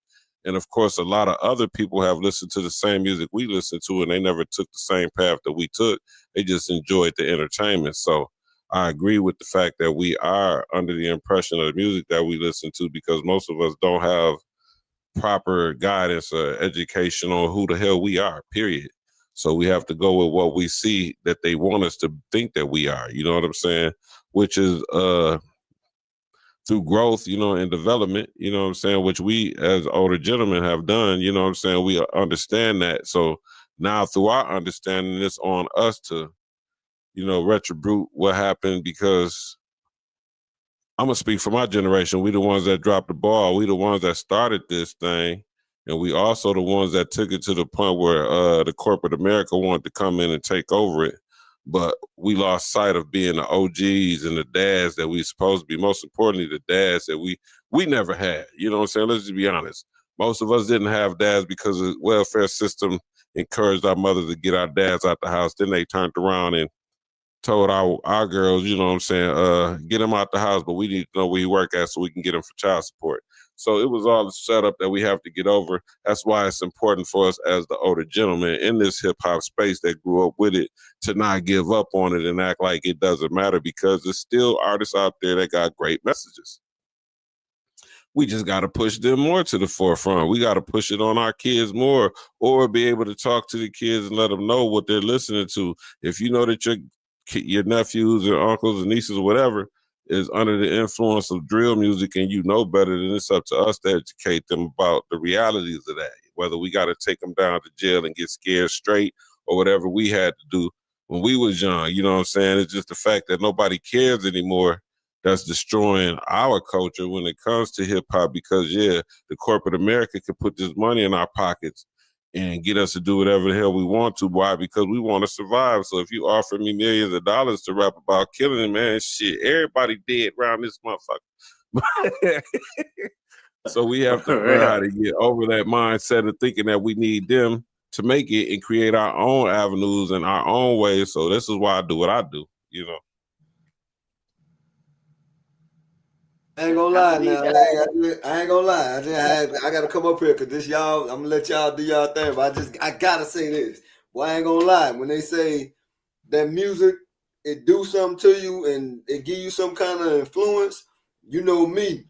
And of course, a lot of other people have listened to the same music we listened to, and they never took the same path that we took. They just enjoyed the entertainment. So I agree with the fact that we are under the impression of the music that we listen to because most of us don't have proper guidance or education on who the hell we are, period. So we have to go with what we see that they want us to think that we are, you know what I'm saying? Which is through growth, and development, you know what I'm saying, which we as older gentlemen have done, you know what I'm saying? We understand that. So now through our understanding, it's on us to, retribute what happened because I'm going to speak for my generation. We the ones that dropped the ball. We the ones that started this thing. And we also the ones that took it to the point where the corporate America wanted to come in and take over it. But we lost sight of being the OGs and the dads that we supposed to be. Most importantly, the dads that we never had. You know what I'm saying? Let's just be honest. Most of us didn't have dads because the welfare system encouraged our mothers to get our dads out the house. Then they turned around and told our girls, you know what I'm saying, get him out the house, but we need to know where he work at so we can get him for child support. So it was all a setup that we have to get over. That's why it's important for us as the older gentlemen in this hip hop space that grew up with it to not give up on it and act like it doesn't matter because there's still artists out there that got great messages. We just got to push them more to the forefront. We got to push it on our kids more or be able to talk to the kids and let them know what they're listening to. If you know that your nephews or uncles and nieces or whatever is under the influence of drill music and you know better, then it's up to us to educate them about the realities of that, whether we got to take them down to jail and get scared straight or whatever we had to do when we was young. You know what I'm saying? It's just the fact that nobody cares anymore that's destroying our culture when it comes to hip hop because, yeah, the corporate America can put this money in our pockets and get us to do whatever the hell we want to. Why? Because we want to survive. So if you offer me millions of dollars to rap about killing, man, shit, everybody dead around this motherfucker. So we have to learn how to get over that mindset of thinking that we need them to make it and create our own avenues and our own ways. So this is why I do what I do, you know. I ain't gonna lie now. I ain't gonna lie. I gotta come up here because this y'all. I'm gonna let y'all do y'all thing. But I gotta say this. Well, I ain't gonna lie. When they say that music, it do something to you and it give you some kind of influence. You know me,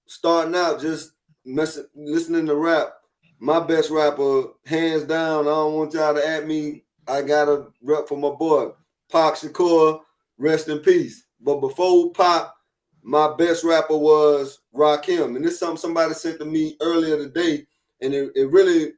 starting out just listening to rap. My best rapper, hands down. I don't want y'all to at me. I got a rep for my boy, Pac Shakur. Rest in peace. But before Pac, my best rapper was Rakim, and this is something somebody sent to me earlier today, and it really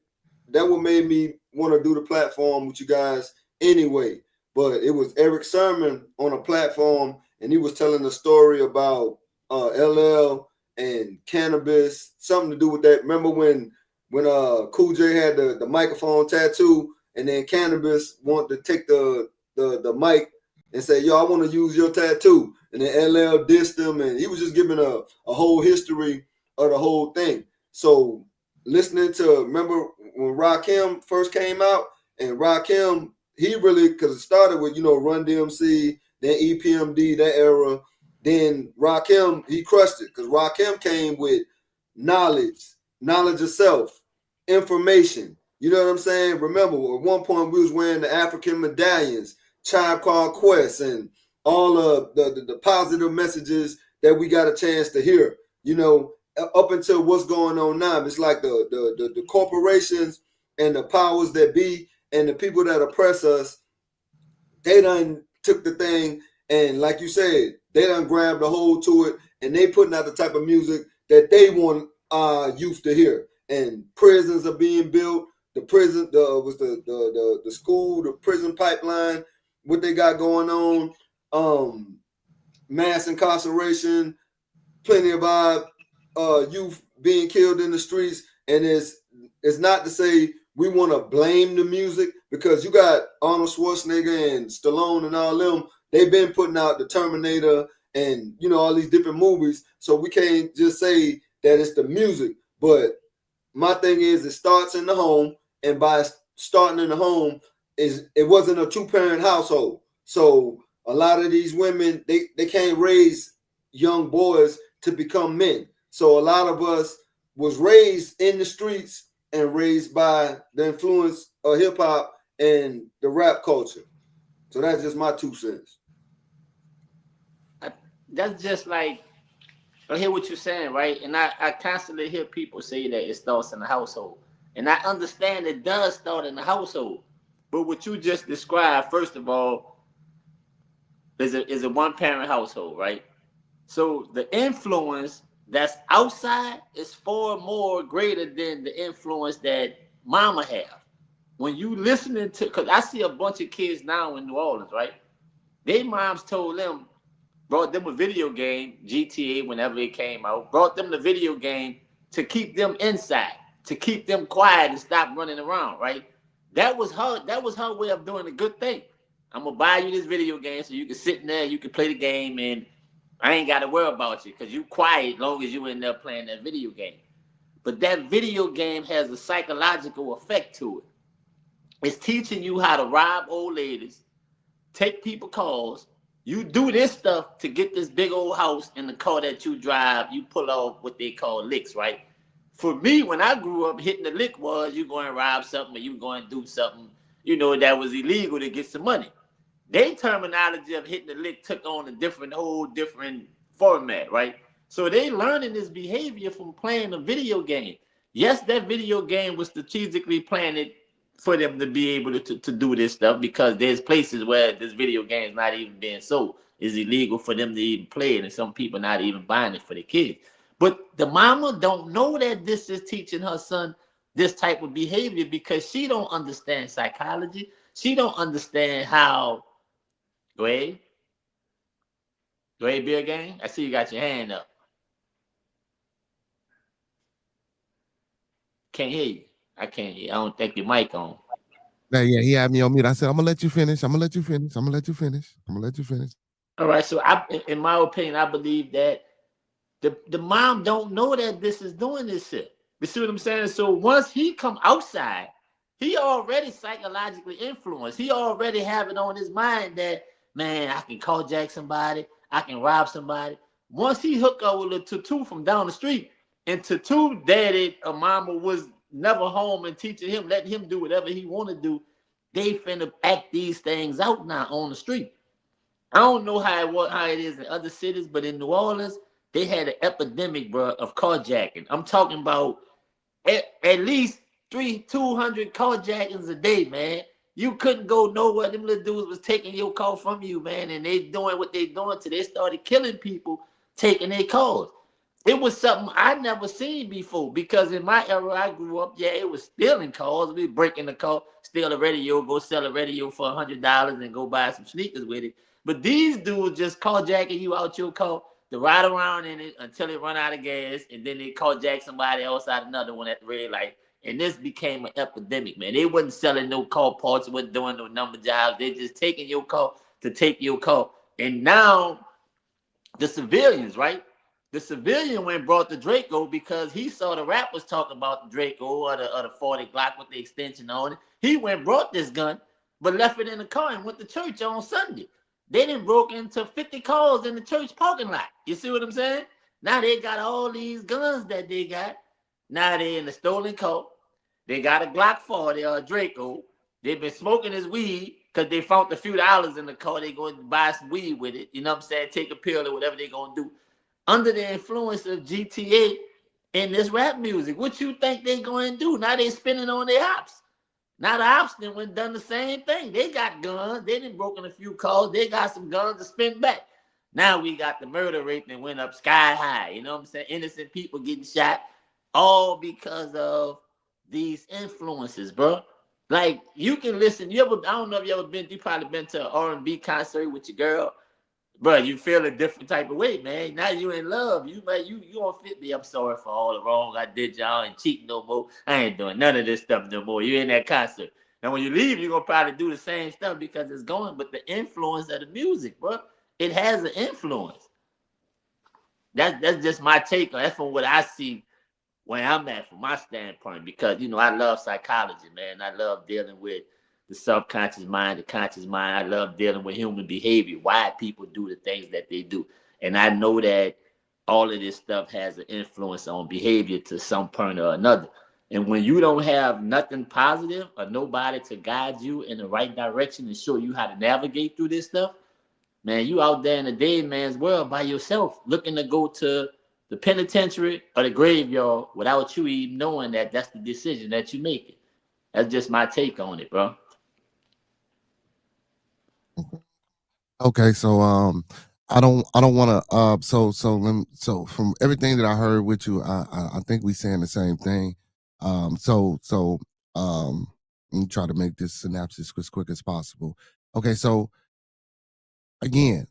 that what made me want to do the platform with you guys anyway. But it was Eric Sermon on a platform, and he was telling a story about LL and cannabis, something to do with that. Remember when Cool J had the microphone tattoo, and then cannabis wanted to take the mic and say, "Yo, I want to use your tattoo." And then LL dissed him, and he was just giving a whole history of the whole thing. So listening to, remember when Rakim first came out, and Rakim, he really, because it started with, Run DMC, then EPMD, that era. Then Rakim, he crushed it, because Rakim came with knowledge of self, information. You know what I'm saying? Remember, at one point we was wearing the African medallions, Tribe Called Quest, and all of the positive messages that we got a chance to hear, up until what's going on now. It's like the corporations and the powers that be and the people that oppress us, they done took the thing and, like you said, they done grabbed a hold to it, and they putting out the type of music that they want youth to hear. And prisons are being built. The prison, the school, the prison pipeline, what they got going on, mass incarceration, plenty of our youth being killed in the streets. And it's not to say we want to blame the music, because you got Arnold Schwarzenegger and Stallone and all them. They've been putting out the Terminator and all these different movies. So we can't just say that it's the music. But my thing is, it starts in the home, and by starting in the home, it wasn't a 2-parent household. So a lot of these women, they can't raise young boys to become men. So a lot of us was raised in the streets and raised by the influence of hip hop and the rap culture. So that's just my 2 cents. That's just like, I hear what you're saying, right? And I constantly hear people say that it starts in the household. And I understand it does start in the household. But what you just described, first of all, is a 1-parent household, right? So the influence that's outside is far more greater than the influence that mama have. When you listening to, because I see a bunch of kids now in New Orleans, right? Their moms told them, brought them a video game, GTA, whenever it came out, brought them the video game to keep them inside, to keep them quiet and stop running around, right? That was her way of doing a good thing. I'm gonna buy you this video game so you can sit in there, you can play the game, and I ain't gotta worry about you, because you quiet as long as you in there playing that video game. But that video game has a psychological effect to it. It's teaching you how to rob old ladies, take people calls. You do this stuff to get this big old house, and the car that you drive, you pull off what they call licks, right? For me, when I grew up, hitting the lick was you going to rob something or you going to do something, that was illegal to get some money. Their terminology of hitting the lick took on a whole different format, right? So they learning this behavior from playing a video game. Yes, that video game was strategically planned for them to be able to do this stuff, because there's places where this video game is not even being sold. It's illegal for them to even play it, and some people not even buying it for their kids. But the mama don't know that this is teaching her son this type of behavior, because she don't understand psychology. She don't understand how. Go ahead. Go ahead, Bill Gang. I see you got your hand up. Can't hear you. I can't. I don't think your mic on. Yeah, he had me on mute. I said, I'm gonna let you finish. I'm gonna let you finish. I'm gonna let you finish. I'm gonna let you finish. All right. So in my opinion, I believe that the mom don't know that this is doing this shit. You see what I'm saying? So once he come outside, he already psychologically influenced. He already have it on his mind that, man, I can carjack somebody, I can rob somebody. Once he hook up with a Tutu from down the street, and Tutu daddy or mama was never home and teaching him, letting him do whatever he want to do, they finna act these things out now on the street. I don't know how it is in other cities, but in New Orleans, they had an epidemic, bro, of carjacking. I'm talking about at least 200 carjackings a day, man. You couldn't go nowhere. Them little dudes was taking your car from you, man, and they doing what they doing till they started killing people, taking their cars. It was something I never seen before because in my era I grew up, yeah, it was stealing cars. We breaking the car, steal a radio, go sell a radio for $100 and go buy some sneakers with it. But these dudes just carjacking you out your car to ride around in it until it run out of gas, and then they carjack somebody else out another one at the red light. And this became an epidemic, man. They wasn't selling no car parts, wasn't doing no number jobs. They just taking your car to take your car. And now the civilians, right? The civilian went and brought the Draco because he saw the rappers talking about the Draco or the 40 Glock with the extension on it. He went and brought this gun, but left it in the car and went to church on Sunday. They done broke into 50 cars in the church parking lot. You see what I'm saying? Now they got all these guns that they got. Now they in the stolen car. They got a Glock 40 or a Draco. They've been smoking his weed because they found a few dollars in the car. They going to buy some weed with it. You know what I'm saying? Take a pill or whatever they going to do. Under the influence of GTA and this rap music, what you think they going to do? Now they spinning on their ops. Now the ops then went done the same thing. They got guns. They done broken a few cars. They got some guns to spin back. Now we got the murder rate that went up sky high. You know what I'm saying? Innocent people getting shot, all because of these influences, bro. Like you can listen. I don't know if you ever been. You probably been to an R&B concert with your girl, bro. You feel a different type of way, man. Now you in love. You don't fit me. I'm sorry for all the wrong I did, y'all, and cheating no more. I ain't doing none of this stuff no more. You in that concert. And when you leave, you're gonna probably do the same stuff because it's going. But the influence of the music, bro, it has an influence. That's just my take on. That's from what I see where I'm at from my standpoint, because I love psychology, man. I love dealing with the subconscious mind, the conscious mind. I love dealing with human behavior, why people do the things that they do. And I know that all of this stuff has an influence on behavior to some point or another. And when you don't have nothing positive or nobody to guide you in the right direction and show you how to navigate through this stuff, man, you out there in the dead man's world by yourself, looking to go to the penitentiary or the graveyard without you even knowing that that's the decision that you make it. That's just my take on it, bro. Okay, so I don't want to so from everything that I heard with you, I think we saying the same thing. So let me try to make this synopsis as quick as possible. Okay, so again,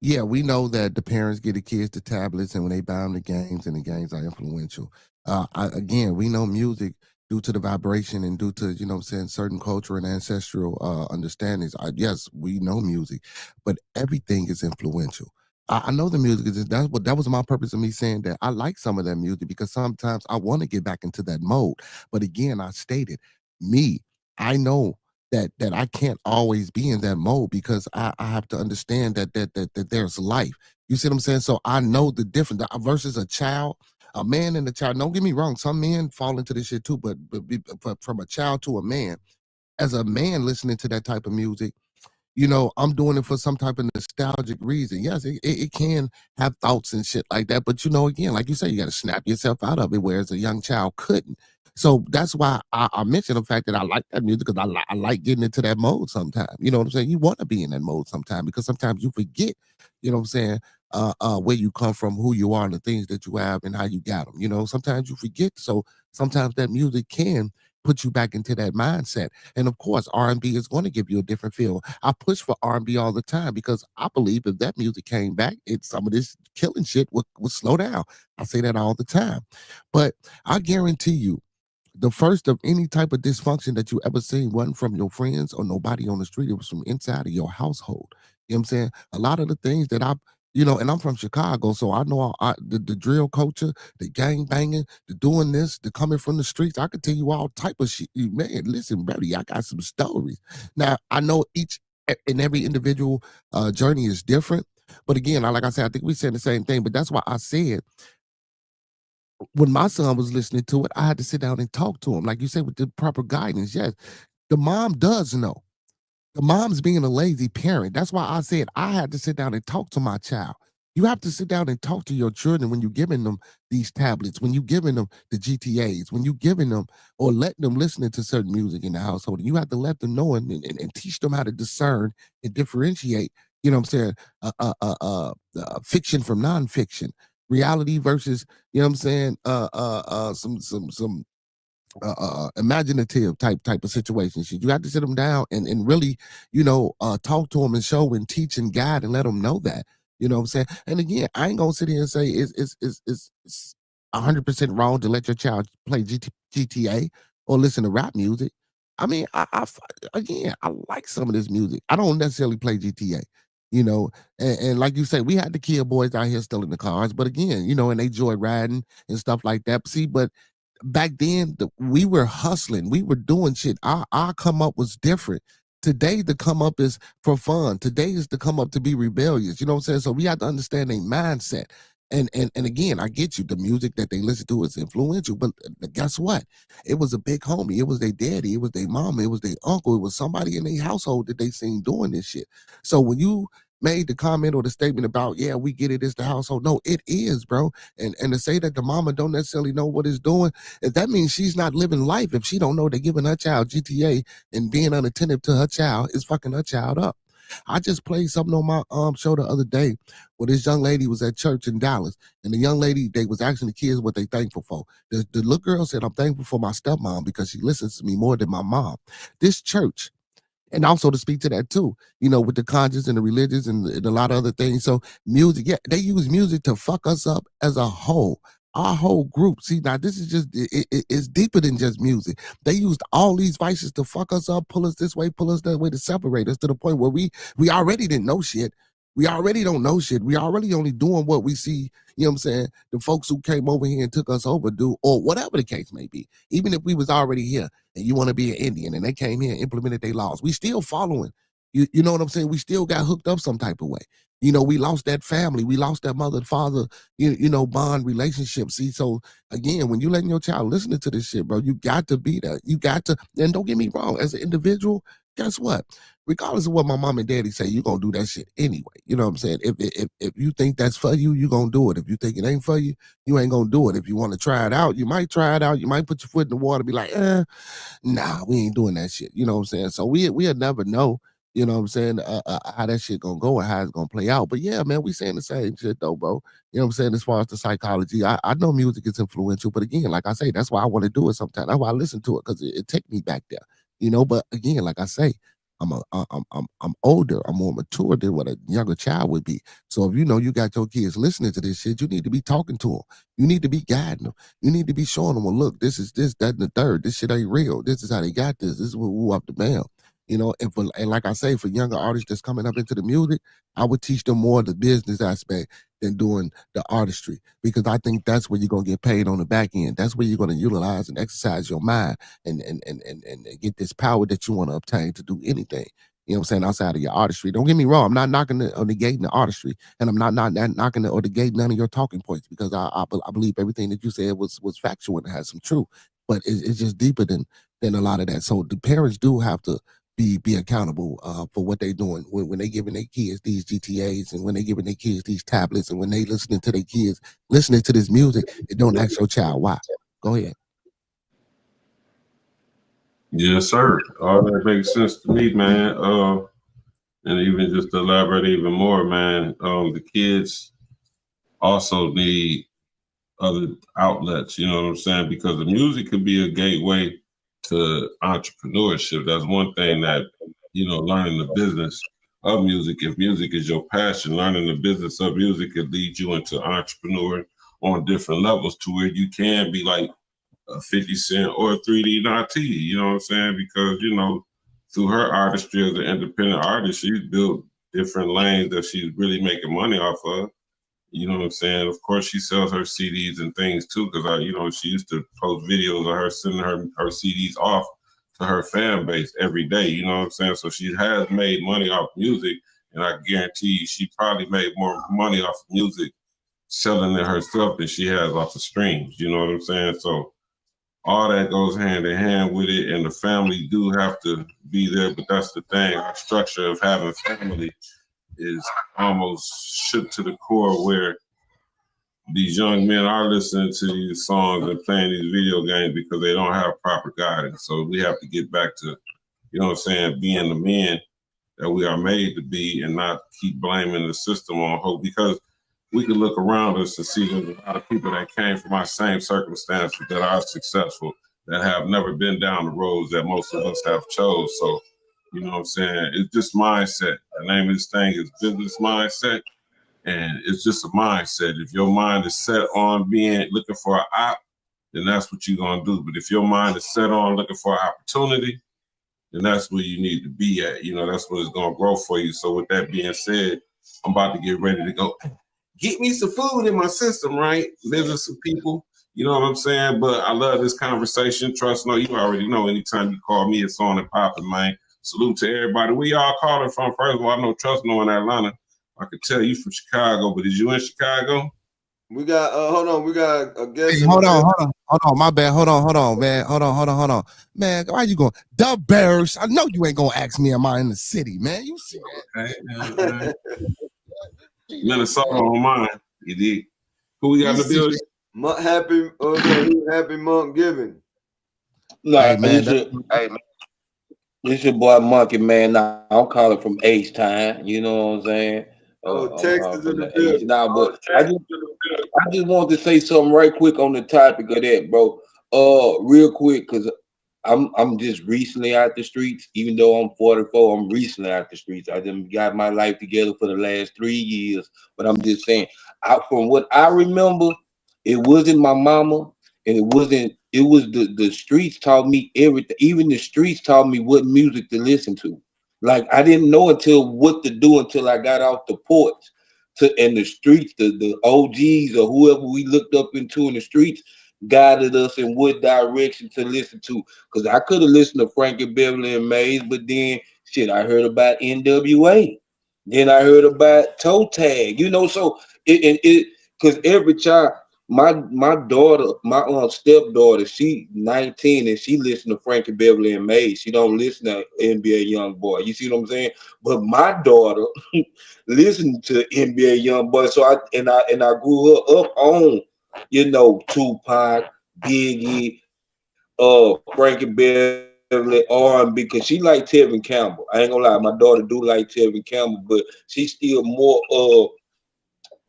yeah, we know that the parents get the kids the tablets, and when they buy them the games, and the games are influential. Again, we know music due to the vibration and due to, what I'm saying, certain culture and ancestral understandings. Yes, we know music, but everything is influential. I know the music is that was my purpose of me saying that I like some of that music because sometimes I want to get back into that mode. But again, I stated me, I know that I can't always be in that mode because I have to understand that there's life. You see what I'm saying? So I know the difference versus a child, a man and a child. Don't get me wrong, some men fall into this shit too, but from a child to a man, as a man listening to that type of music, I'm doing it for some type of nostalgic reason. Yes, it can have thoughts and shit like that. But again, like you say, you got to snap yourself out of it, whereas a young child couldn't. So that's why I mentioned the fact that I like that music because I like getting into that mode sometimes. You know what I'm saying? You want to be in that mode sometimes because sometimes you forget, what I'm saying, where you come from, who you are, and the things that you have and how you got them. Sometimes you forget. So sometimes that music can put you back into that mindset. And of course, R&B is going to give you a different feel. I push for R&B all the time because I believe if that music came back, some of this killing shit would slow down. I say that all the time. But I guarantee you, the first of any type of dysfunction that you ever seen wasn't from your friends or nobody on the street. It was from inside of your household. You know what I'm saying? A lot of the things that and I'm from Chicago, so I know the drill culture, the gang banging, the doing this, the coming from the streets. I could tell you all type of shit. Man, listen, buddy, I got some stories. Now, I know each and every individual journey is different. But again, like I said, I think we said the same thing. But that's why I said when my son was listening to it, I had to sit down and talk to him, like you said, with the proper guidance. Yes, the mom does know. The mom's being a lazy parent. That's why I said I had to sit down and talk to my child. You have to sit down and talk to your children when you're giving them these tablets, when you're giving them the GTAs, when you're giving them or letting them listening to certain music in the household. You have to let them know and teach them how to discern and differentiate, you know what I'm saying, fiction from nonfiction, reality versus, you know what I'm saying, some imaginative type of situations. You have to sit them down and really, talk to them and show and teach and guide and let them know that. You know what I'm saying? And again, I ain't gonna sit here and say it's 100% wrong to let your child play GTA or listen to rap music. I mean, again, I like some of this music. I don't necessarily play GTA. You know, and like you say, we had the kid boys out here still in the cars, but again, and they joy riding and stuff like that. See, but back then we were hustling, we were doing shit. Our come up was different. Today the come up is for fun. Today is the come up to be rebellious. You know what I'm saying? So we have to understand their mindset. And again, I get you. The music that they listen to is influential, but guess what? It was a big homie. It was their daddy. It was their mama. It was their uncle. It was somebody in their household that they seen doing this shit. So when you made the comment or the statement about, yeah, we get it, it's the household. No, it is, bro. And to say that the mama don't necessarily know what it's doing, if that means she's not living life. If she don't know they're giving her child GTA and being unattentive to her child is fucking her child up. I just played something on my show the other day where this young lady was at church in Dallas, and the young lady, they was asking the kids what they thankful for. The little girl said, "I'm thankful for my stepmom because she listens to me more than my mom." This church, and also to speak to that too, with the conscience and the religious and a lot of other things. So music, yeah, they use music to fuck us up as a whole. Our whole group. See, now this is just it's deeper than just music. They used all these vices to fuck us up, pull us this way, pull us that way, to separate us to the point where we already didn't know shit. We already don't know shit. We already only doing what we see, you know what I'm saying, the folks who came over here and took us over do, or whatever the case may be. Even if we was already here and you want to be an Indian and they came here and implemented their laws, we still following. You know what I'm saying? We still got hooked up some type of way. We lost that family. We lost that mother, father, bond relationship. See, so again, when you letting your child listen to this shit, bro, you got to be there. You got to, and don't get me wrong, as an individual, guess what? Regardless of what my mom and daddy say, you're gonna do that shit anyway. You know what I'm saying? If you think that's for you, you're gonna do it. If you think it ain't for you, you ain't gonna do it. If you want to try it out, you might try it out. You might put your foot in the water, be like, nah, we ain't doing that shit. You know what I'm saying? So we'll never know, you know what I'm saying, how that shit gonna go and how it's gonna play out. But yeah, man, we saying the same shit though, bro. You know what I'm saying? As far as the psychology, I know music is influential, but again, like I say, that's why I want to do it sometimes. That's why I listen to it, because it take me back there. But again, like I say, I'm older, I'm more mature than what a younger child would be. So if you got your kids listening to this shit, you need to be talking to them. You need to be guiding them. You need to be showing them, well, look, this is this, that, and the third. This shit ain't real. This is how they got this. This is what woo up the bam. And like I say, for younger artists that's coming up into the music, I would teach them more of the business aspect than doing the artistry, because I think that's where you're gonna get paid on the back end. That's where you're gonna utilize and exercise your mind and get this power that you want to obtain to do anything. You know what I'm saying? Outside of your artistry. Don't get me wrong. I'm not knocking or negating the artistry, and I'm not knocking or negating none of your talking points, because I believe everything that you said was factual and has some truth. But it's just deeper than a lot of that. So the parents do have to be accountable for what they're doing when they giving their kids these GTAs, and when they giving their kids these tablets, and when they listening to their kids listening to this music. It don't ask your child why. Go ahead. Yes, sir. All that makes sense to me, man. And even just to elaborate even more, man, the kids also need other outlets, you know what I'm saying? Because the music could be a gateway to entrepreneurship. That's one thing that, learning the business of music. If music is your passion, learning the business of music could lead you into entrepreneur on different levels, to where you can be like a 50 Cent or a 3D Naughty, you know what I'm saying? Because, you know, through her artistry as an independent artist, she's built different lanes that she's really making money off of. You know what I'm saying? Of course, she sells her CDs and things too, because you know, she used to post videos of her sending her CDs off to her fan base every day. You know what I'm saying? So she has made money off music, and I guarantee you, she probably made more money off music selling it herself than she has off the streams. You know what I'm saying? So all that goes hand in hand with it, and the family do have to be there. But that's the thing, our structure of having family is almost shook to the core, where these young men are listening to these songs and playing these video games because they don't have proper guidance. So we have to get back to, you know what I'm saying, being the men that we are made to be, and not keep blaming the system on hope, because we can look around us and see there's a lot of people that came from our same circumstances that are successful, that have never been down the roads that most of us have chose. So, you know what I'm saying? It's just mindset. The name of this thing is business mindset. And it's just a mindset. If your mind is set on looking for an op, then that's what you're going to do. But if your mind is set on looking for an opportunity, then that's where you need to be at. You know, that's what it's going to grow for you. So with that being said, I'm about to get ready to go get me some food in my system, right? Visit some people, you know what I'm saying? But I love this conversation. Trusno, you already know, anytime you call me, it's on and popping, man. Salute to everybody. Where y'all calling from? First of all, I know Trusno in Atlanta. I could tell you from Chicago, but is you in Chicago? We got hold on, we got a guest. Hey, hold on, my bad. Hold on, man. Hold on. Man, why you going? The Bears. I know you ain't gonna ask me, am I in the city, man? You see that? Okay, Minnesota on mine. You did. Who we got in the building? Happy month giving. Nah, hey, man, this your boy Monkey, man. Nah, I'm calling from H-Town. You know what I'm saying? Texas in the building. Now, but I just wanted to say something right quick on the topic of that, bro. Real quick, because I'm just recently out the streets. Even though I'm 44, I'm recently out the streets. I done got my life together for the last 3 years. But I'm just saying, from what I remember, it wasn't my mama, and it was the streets taught me everything. Even the streets taught me what music to listen to. Like, I didn't know what to do until I got off the porch. And the streets, the OGs or whoever we looked up into in the streets guided us in what direction to listen to. Because I could have listened to Frankie Beverly and Mays, but then shit, I heard about NWA. Then I heard about Toe Tag. You know, so it because every child, my daughter, my stepdaughter, she 19 and she listen to Frankie Beverly and Mays. She don't listen to NBA Youngboy. You see what I'm saying? But my daughter listened to NBA Youngboy. So I grew her up on, you know, Tupac, Biggie, Frankie Beverly, R&B, because she like Tevin Campbell. I ain't gonna lie, my daughter do like Tevin Campbell, but she's still more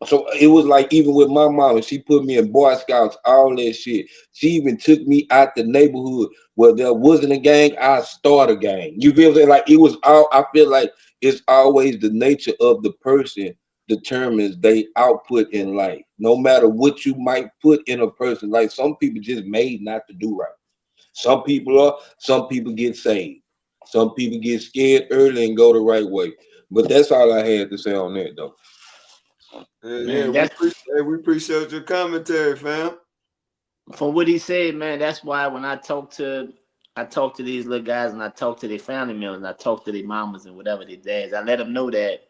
so it was like, even with my mom, she put me in Boy Scouts, all that shit. She even took me out the neighborhood where there wasn't a gang. I start a gang. You feel what I'm saying? Like, it was all, I feel like it's always the nature of the person determines they output in life. No matter what you might put in a person, like some people just made not to do right. Some people get saved. Some people get scared early and go the right way. But that's all I had to say on that, though. Man, we appreciate your commentary, fam. From what he said, man, that's why when I talk to these little guys, and I talk to their family members, and I talk to their mamas and whatever their dads, I let them know that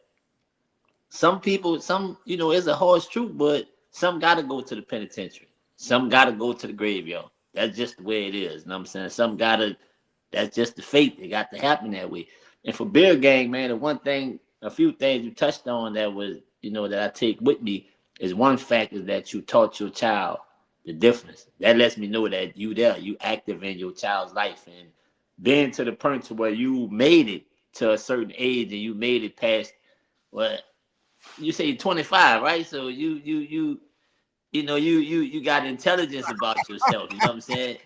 some people, you know, it's a harsh truth, but some got to go to the penitentiary. Some got to go to the graveyard. That's just the way it is. You know what I'm saying? That's just the fate. It got to happen that way. And for Beer Gang, man, a few things you touched on that was, you know, that I take with me is, one fact is that you taught your child the difference. That lets me know that you active in your child's life, and being to the point to where you made it to a certain age and you made it past what you say 25, right? So you got intelligence about yourself. You know what I'm saying?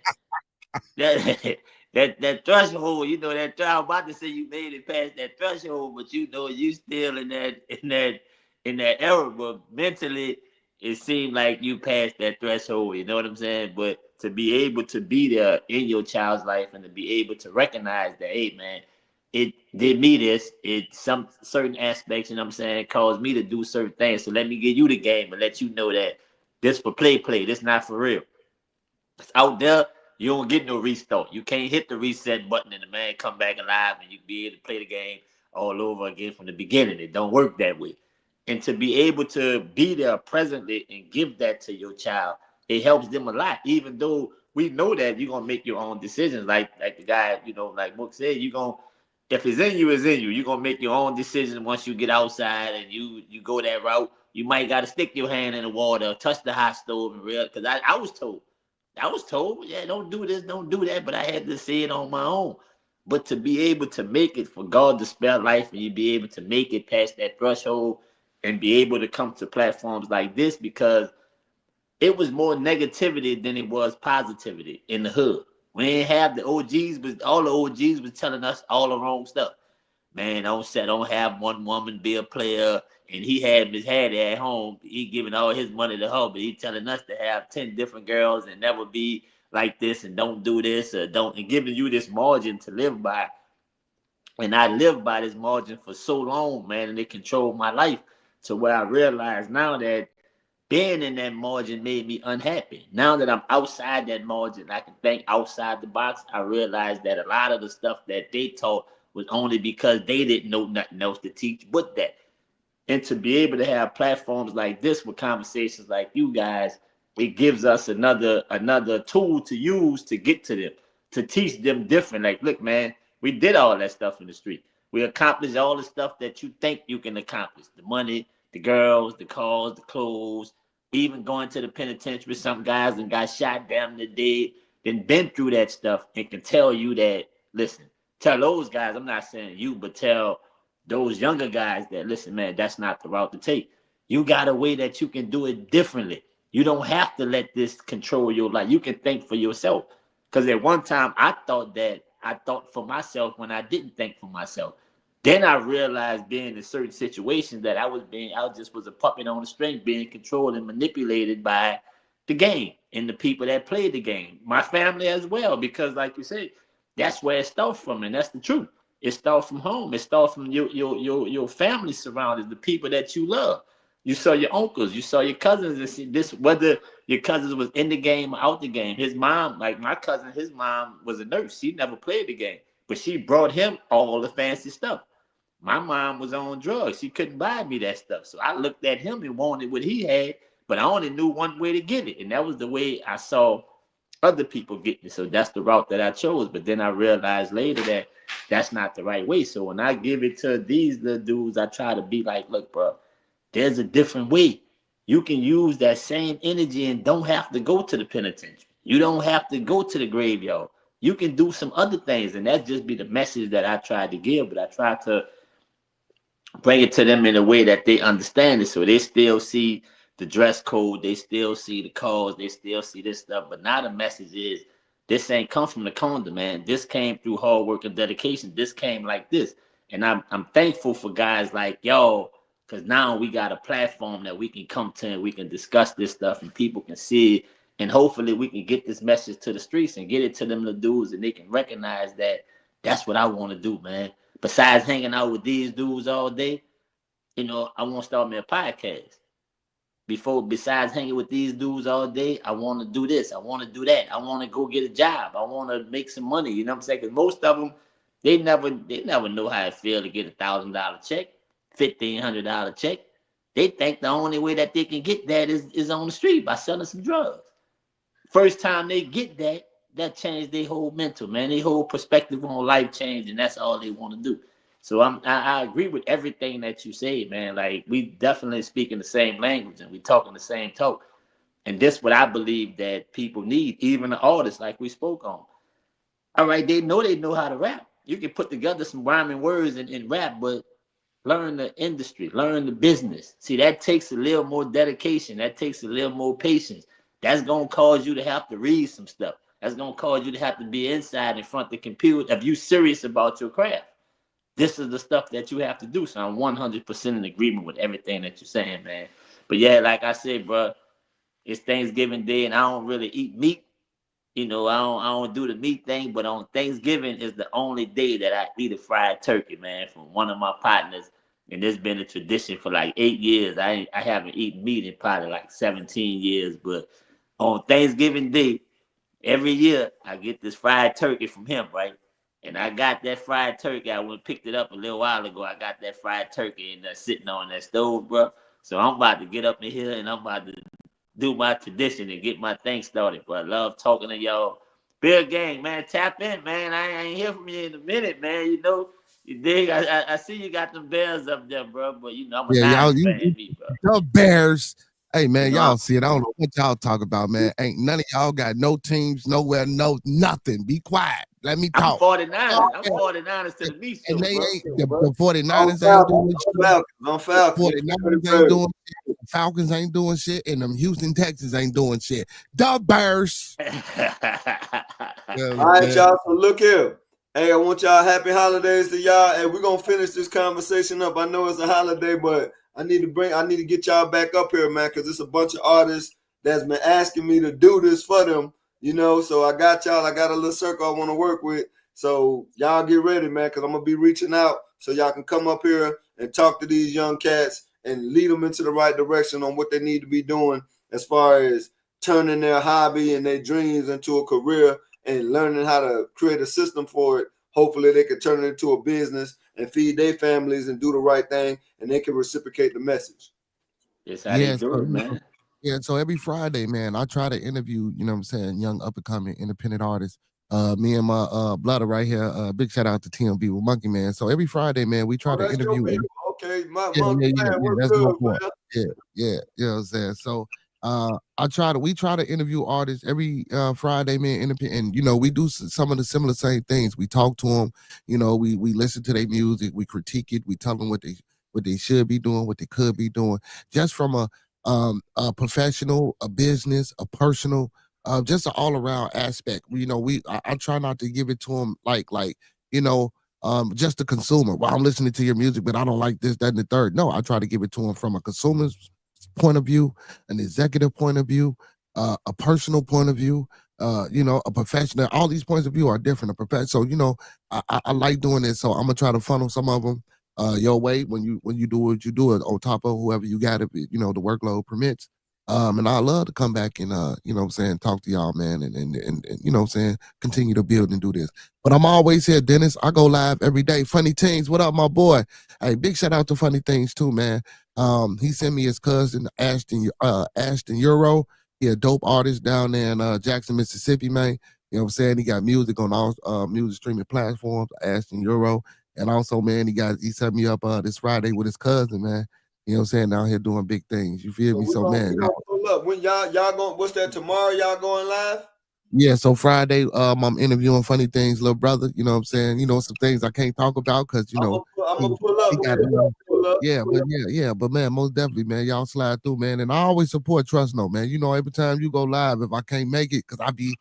That threshold, you know, I'm about to say you made it past that threshold, but you know you still in that era, but mentally it seemed like you passed that threshold. You know what I'm saying? But to be able to be there in your child's life and to be able to recognize that, hey man, it did me this, it some certain aspects, you know what I'm saying, caused me to do certain things. So let me give you the game and let you know that this for play, this not for real. It's out there, you don't get no restart. You can't hit the reset button and the man come back alive and you be able to play the game all over again from the beginning. It don't work that way. And to be able to be there presently and give that to your child, it helps them a lot. Even though we know that you're gonna make your own decisions, like the guy, you know, like Mook said, you're gonna, if it's in you, it's in you. You're gonna make your own decisions once you get outside and you go that route. You might gotta stick your hand in the water, touch the hot stove and real, because I was told. I was told, yeah, don't do this, don't do that, but I had to see it on my own. But to be able to make it, for God to spare life, and you be able to make it past that threshold and be able to come to platforms like this, because it was more negativity than it was positivity in the hood. We didn't have the OGs, but all the OGs was telling us all the wrong stuff. Man, don't have one woman be a player. And he had his head at home. He giving all his money to her, but he telling us to have 10 different girls and never be like this and don't do this or don't, and giving you this margin to live by. And I lived by this margin for so long, man, and it controlled my life to where I realize now that being in that margin made me unhappy. Now that I'm outside that margin, I can think outside the box. I realize that a lot of the stuff that they taught was only because they didn't know nothing else to teach but that. And to be able to have platforms like this with conversations like you guys, it gives us another tool to use to get to them, to teach them different. Like, look, man, we did all that stuff in the street. We accomplished all the stuff that you think you can accomplish. The money, the girls, the cars, the clothes, even going to the penitentiary. Some guys and got shot down the dead, then been through that stuff and can tell you that, listen, tell those guys, I'm not saying you, but tell those younger guys that, listen, man, that's not the route to take. You got a way that you can do it differently. You don't have to let this control your life. You can think for yourself. Because at one time I thought for myself when I didn't think for myself. Then I realized being in certain situations that I just was a puppet on a string being controlled and manipulated by the game and the people that played the game. My family as well, because like you said, that's where it starts from, and that's the truth. It starts from home. It starts from your family surroundings, the people that you love. You saw your uncles, you saw your cousins, and see this, whether your cousins was in the game or out the game. His mom, like my cousin, his mom was a nurse. She never played the game, but she brought him all the fancy stuff. My mom was on drugs. She couldn't buy me that stuff. So I looked at him and wanted what he had, but I only knew one way to get it. And that was the way I saw other people getting it. So that's the route that I chose. But then I realized later that that's not the right way. So when I give it to these little dudes, I try to be like, look, bro, there's a different way. You can use that same energy and don't have to go to the penitentiary. You don't have to go to the graveyard. You can do some other things. And that just be the message that I tried to give. But I tried to bring it to them in a way that they understand it. So they still see the dress code, they still see the cause, they still see this stuff. But now the message is, this ain't come from the corner, man. This came through hard work and dedication. This came like this. And I'm thankful for guys like y'all, because now we got a platform that we can come to and we can discuss this stuff and people can see it. And hopefully we can get this message to the streets and get it to them the dudes and they can recognize that that's what I want to do, man. Besides hanging out with these dudes all day, you know, I want to start me a podcast. Besides hanging with these dudes all day, I want to do this. I want to do that. I want to go get a job. I want to make some money. You know what I'm saying? Because most of them, they never know how it feels to get $1,000 check, $1,500 check. They think the only way that they can get that is on the street by selling some drugs. First time they get that changed their whole mental, man. Their whole perspective on life changed, and that's all they want to do. So I agree with everything that you say, man. Like, we definitely speaking the same language and we talking the same talk. And this what I believe that people need, even the artists like we spoke on. All right, they know how to rap. You can put together some rhyming words and rap, but learn the industry, learn the business. See, that takes a little more dedication. That takes a little more patience. That's going to cause you to have to read some stuff. That's going to cause you to have to be inside in front of the computer if you're serious about your craft. This is the stuff that you have to do. So I'm 100% in agreement with everything that you're saying, man. But yeah, like I said, bro, it's Thanksgiving Day and I don't really eat meat. you know, I don't do the meat thing, but on Thanksgiving is the only day that I eat a fried turkey, man, from one of my partners. And it's been a tradition for like 8 years. I haven't eaten meat in probably like 17 years, but on Thanksgiving Day, every year I get this fried turkey from him, right? And I got that fried turkey. I went and picked it up a little while ago. I got that fried turkey and that's sitting on that stove, bro. So I'm about to get up in here and I'm about to do my tradition and get my thing started. But I love talking to y'all. Bill Gang, man, tap in, man. I ain't hear from you in a minute, man. You know, you dig? I see you got them Bears up there, bro. But you know, I'm a Niners fan, me, bro. The Bears. Hey man, You know, y'all see it. I don't know what y'all talk about, man. Ain't none of y'all got no teams, nowhere, no nothing. Be quiet. Let me talk. I'm 49ers. I'm 49ers to the meat show, And they bro. ain't the 49ers ain't doing shit. On Falcons. 49ers ain't doing shit. Falcons ain't doing shit. And them Houston Texans ain't doing shit. The Bears. All right, y'all. So look here. Hey, I want y'all happy holidays to y'all. And we're gonna finish this conversation up. I know it's a holiday, but I need to get y'all back up here, man, because it's a bunch of artists that's been asking me to do this for them. You know, so I got y'all. I got a little circle I want to work with. So y'all get ready, man, because I'm gonna be reaching out so y'all can come up here and talk to these young cats and lead them into the right direction on what they need to be doing as far as turning their hobby and their dreams into a career and learning how to create a system for it. Hopefully they can turn it into a business and feed their families and do the right thing, and they can reciprocate the message. That's how they do it, man. Yeah, so every Friday, man, I try to interview, you know what I'm saying, young up-and-coming independent artists. Me and my brother right here, big shout out to TMB with Monkey Man. So every Friday, man, we try to interview. Okay, my yeah, Monkey Man, that's good, my point. man. Yeah, you know what I'm saying. So we try to interview artists every Friday, man, and you know, we do some of the similar same things. We talk to them, you know, we listen to their music, we critique it, we tell them what they should be doing, what they could be doing, just from a professional, a business, a personal, just an all around aspect. You know, I try not to give it to them like you know, just a consumer. Well, I'm listening to your music, but I don't like this, that, and the third. No, I try to give it to them from a consumer's point of view, an executive point of view, a personal point of view, you know, a professional. All these points of view are different. A professional. So, you know, I like doing this. So I'm gonna try to funnel some of them your way when you do what you do it on top of whoever you got, if you know the workload permits. And I love to come back and you know what I'm saying, talk to y'all, man, and you know what I'm saying, continue to build and do this. But I'm always here, Dennis. I go live every day. Funny Things, what up, my boy? Hey, big shout out to Funny Things too, man. He sent me his cousin Ashton Euro. He a dope artist down there in Jackson, Mississippi, man. You know what I'm saying? He got music on all music streaming platforms, Ashton Euro. And also, man, he set me up this Friday with his cousin, man. You know what I'm saying? Down here doing big things. You feel me? So, man. Pull up. When y'all going, what's that tomorrow? Y'all going live? Yeah, so Friday, I'm interviewing Funny Things, little brother. You know what I'm saying? You know, some things I can't talk about because, you know, I'm gonna pull up. But man, most definitely, man, y'all slide through, man. And I always support Trusno, man. You know, every time you go live, if I can't make it, because I be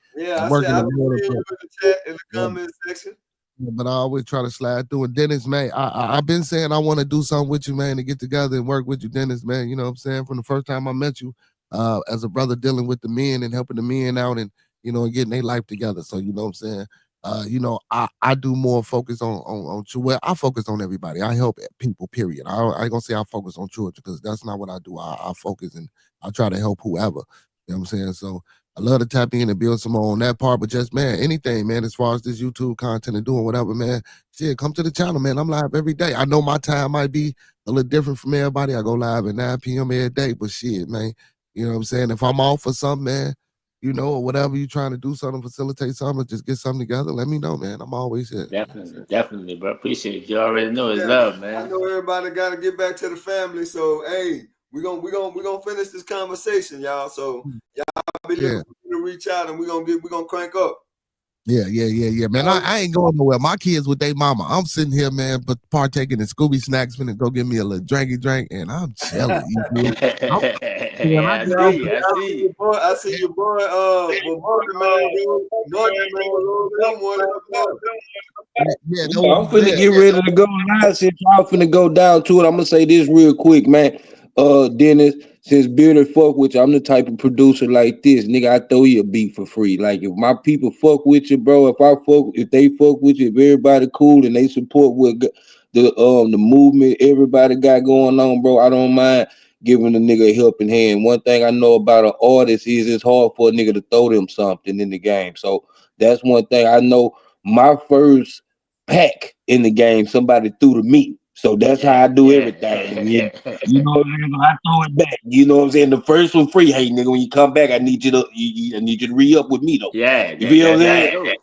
working in the chat in the comment section. But I always try to slide through. And Dennis, man, I've been saying I want to do something with you, man, to get together and work with you, Dennis, man. You know what I'm saying? From the first time I met you, as a brother dealing with the men and helping the men out and, you know, getting their life together. So, you know what I'm saying? You know, I do more focus on well, I focus on everybody. I help people, period. I ain't gonna say I focus on children because that's not what I do. I focus and I try to help whoever. You know what I'm saying? So I love to tap in and build some more on that part, but just, man, anything, man, as far as this YouTube content and doing whatever, man, shit, come to the channel, man. I'm live every day. I know my time might be a little different from everybody. I go live at 9 p.m. every day, but shit, man, you know what I'm saying? If I'm off for something, man, you know, or whatever you're trying to do something, facilitate something, just get something together, let me know, man. I'm always here. Definitely, bro. Appreciate it. You already know it's love, man. I know everybody got to get back to the family, so hey, we're gonna finish this conversation, y'all. So y'all be looking to reach out, and we're gonna crank up. Yeah, man. I ain't going nowhere. My kids with their mama. I'm sitting here, man, but partaking in Scooby Snacks, and go get me a little dranky drink, and I'm chilling. I see you. I see your boy. I'm finna get ready to go live since y'all finna go down to it. I'm gonna say this real quick, man. Dennis, since Bearded fuck with you, I'm the type of producer like this, nigga. I throw you a beat for free. Like if my people fuck with you, bro. If they fuck with you, if everybody cool and they support what the movement everybody got going on, bro. I don't mind giving a nigga a helping hand. One thing I know about an artist is it's hard for a nigga to throw them something in the game. So that's one thing I know. My first pack in the game, somebody threw to me. So that's how I do everything. You know what I'm saying? I throw it back. You know what I'm saying? The first one free. Hey nigga, when you come back, I need you to I need you to re-up with me though. You feel what I'm saying?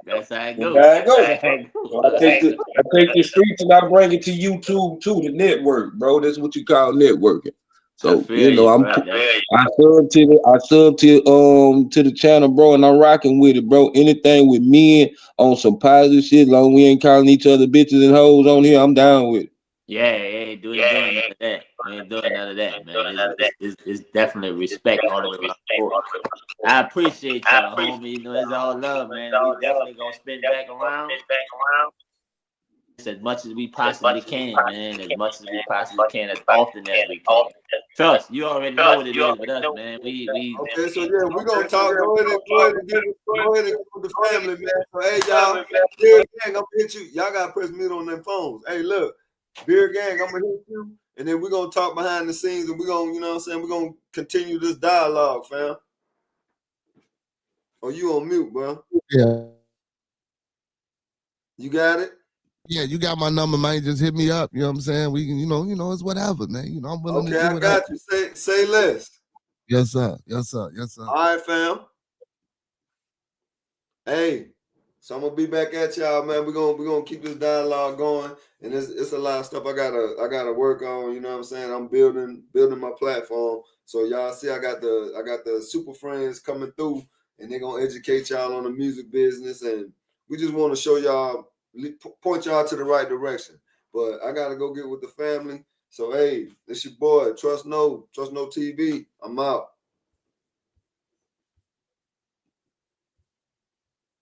That's how it That's goes. how it goes. That's how it So I take the streets and I bring it to YouTube too, the network, bro. That's what you call networking. I So feel you, bro. I sub to the channel, bro, and I'm rocking with it, bro. Anything with men on some positive shit, long we ain't calling each other bitches and hoes on here, I'm down with it. Yeah, ain't doing none of that. We ain't doing none of that, man. It's definitely respect all the way around the board. I appreciate y'all, homie. You know, it's all love, man. We definitely gonna spin back around as much as we possibly can, man. As much as we possibly can, as often as we can. Trust, you already know what it is with us, man. We Okay, so yeah, we're gonna talk. Go ahead and give the family, man. So hey y'all, Beer Gang, I'm gonna hit you. Y'all gotta press mute on them phones. Hey, look, Beer Gang, I'm gonna hit you, and then we're gonna talk behind the scenes, and we're gonna, you know what I'm saying, we're gonna continue this dialogue, fam. Oh, you on mute, bro? Yeah. You got it? Yeah, you got my number, man. Just hit me up. You know what I'm saying? We can, it's whatever, man. I'm willing to do Okay, I got you. Say less. Yes, sir. Yes, sir. Yes, sir. All right, fam. Hey, so I'm gonna be back at y'all, man. We're gonna keep this dialogue going, and it's a lot of stuff I gotta work on. You know what I'm saying? I'm building my platform. So y'all see, I got the super friends coming through, and they're gonna educate y'all on the music business, and we just want to show y'all, point y'all to the right direction. But I gotta go get with the family. So hey, this your boy Trusno TV. I'm out.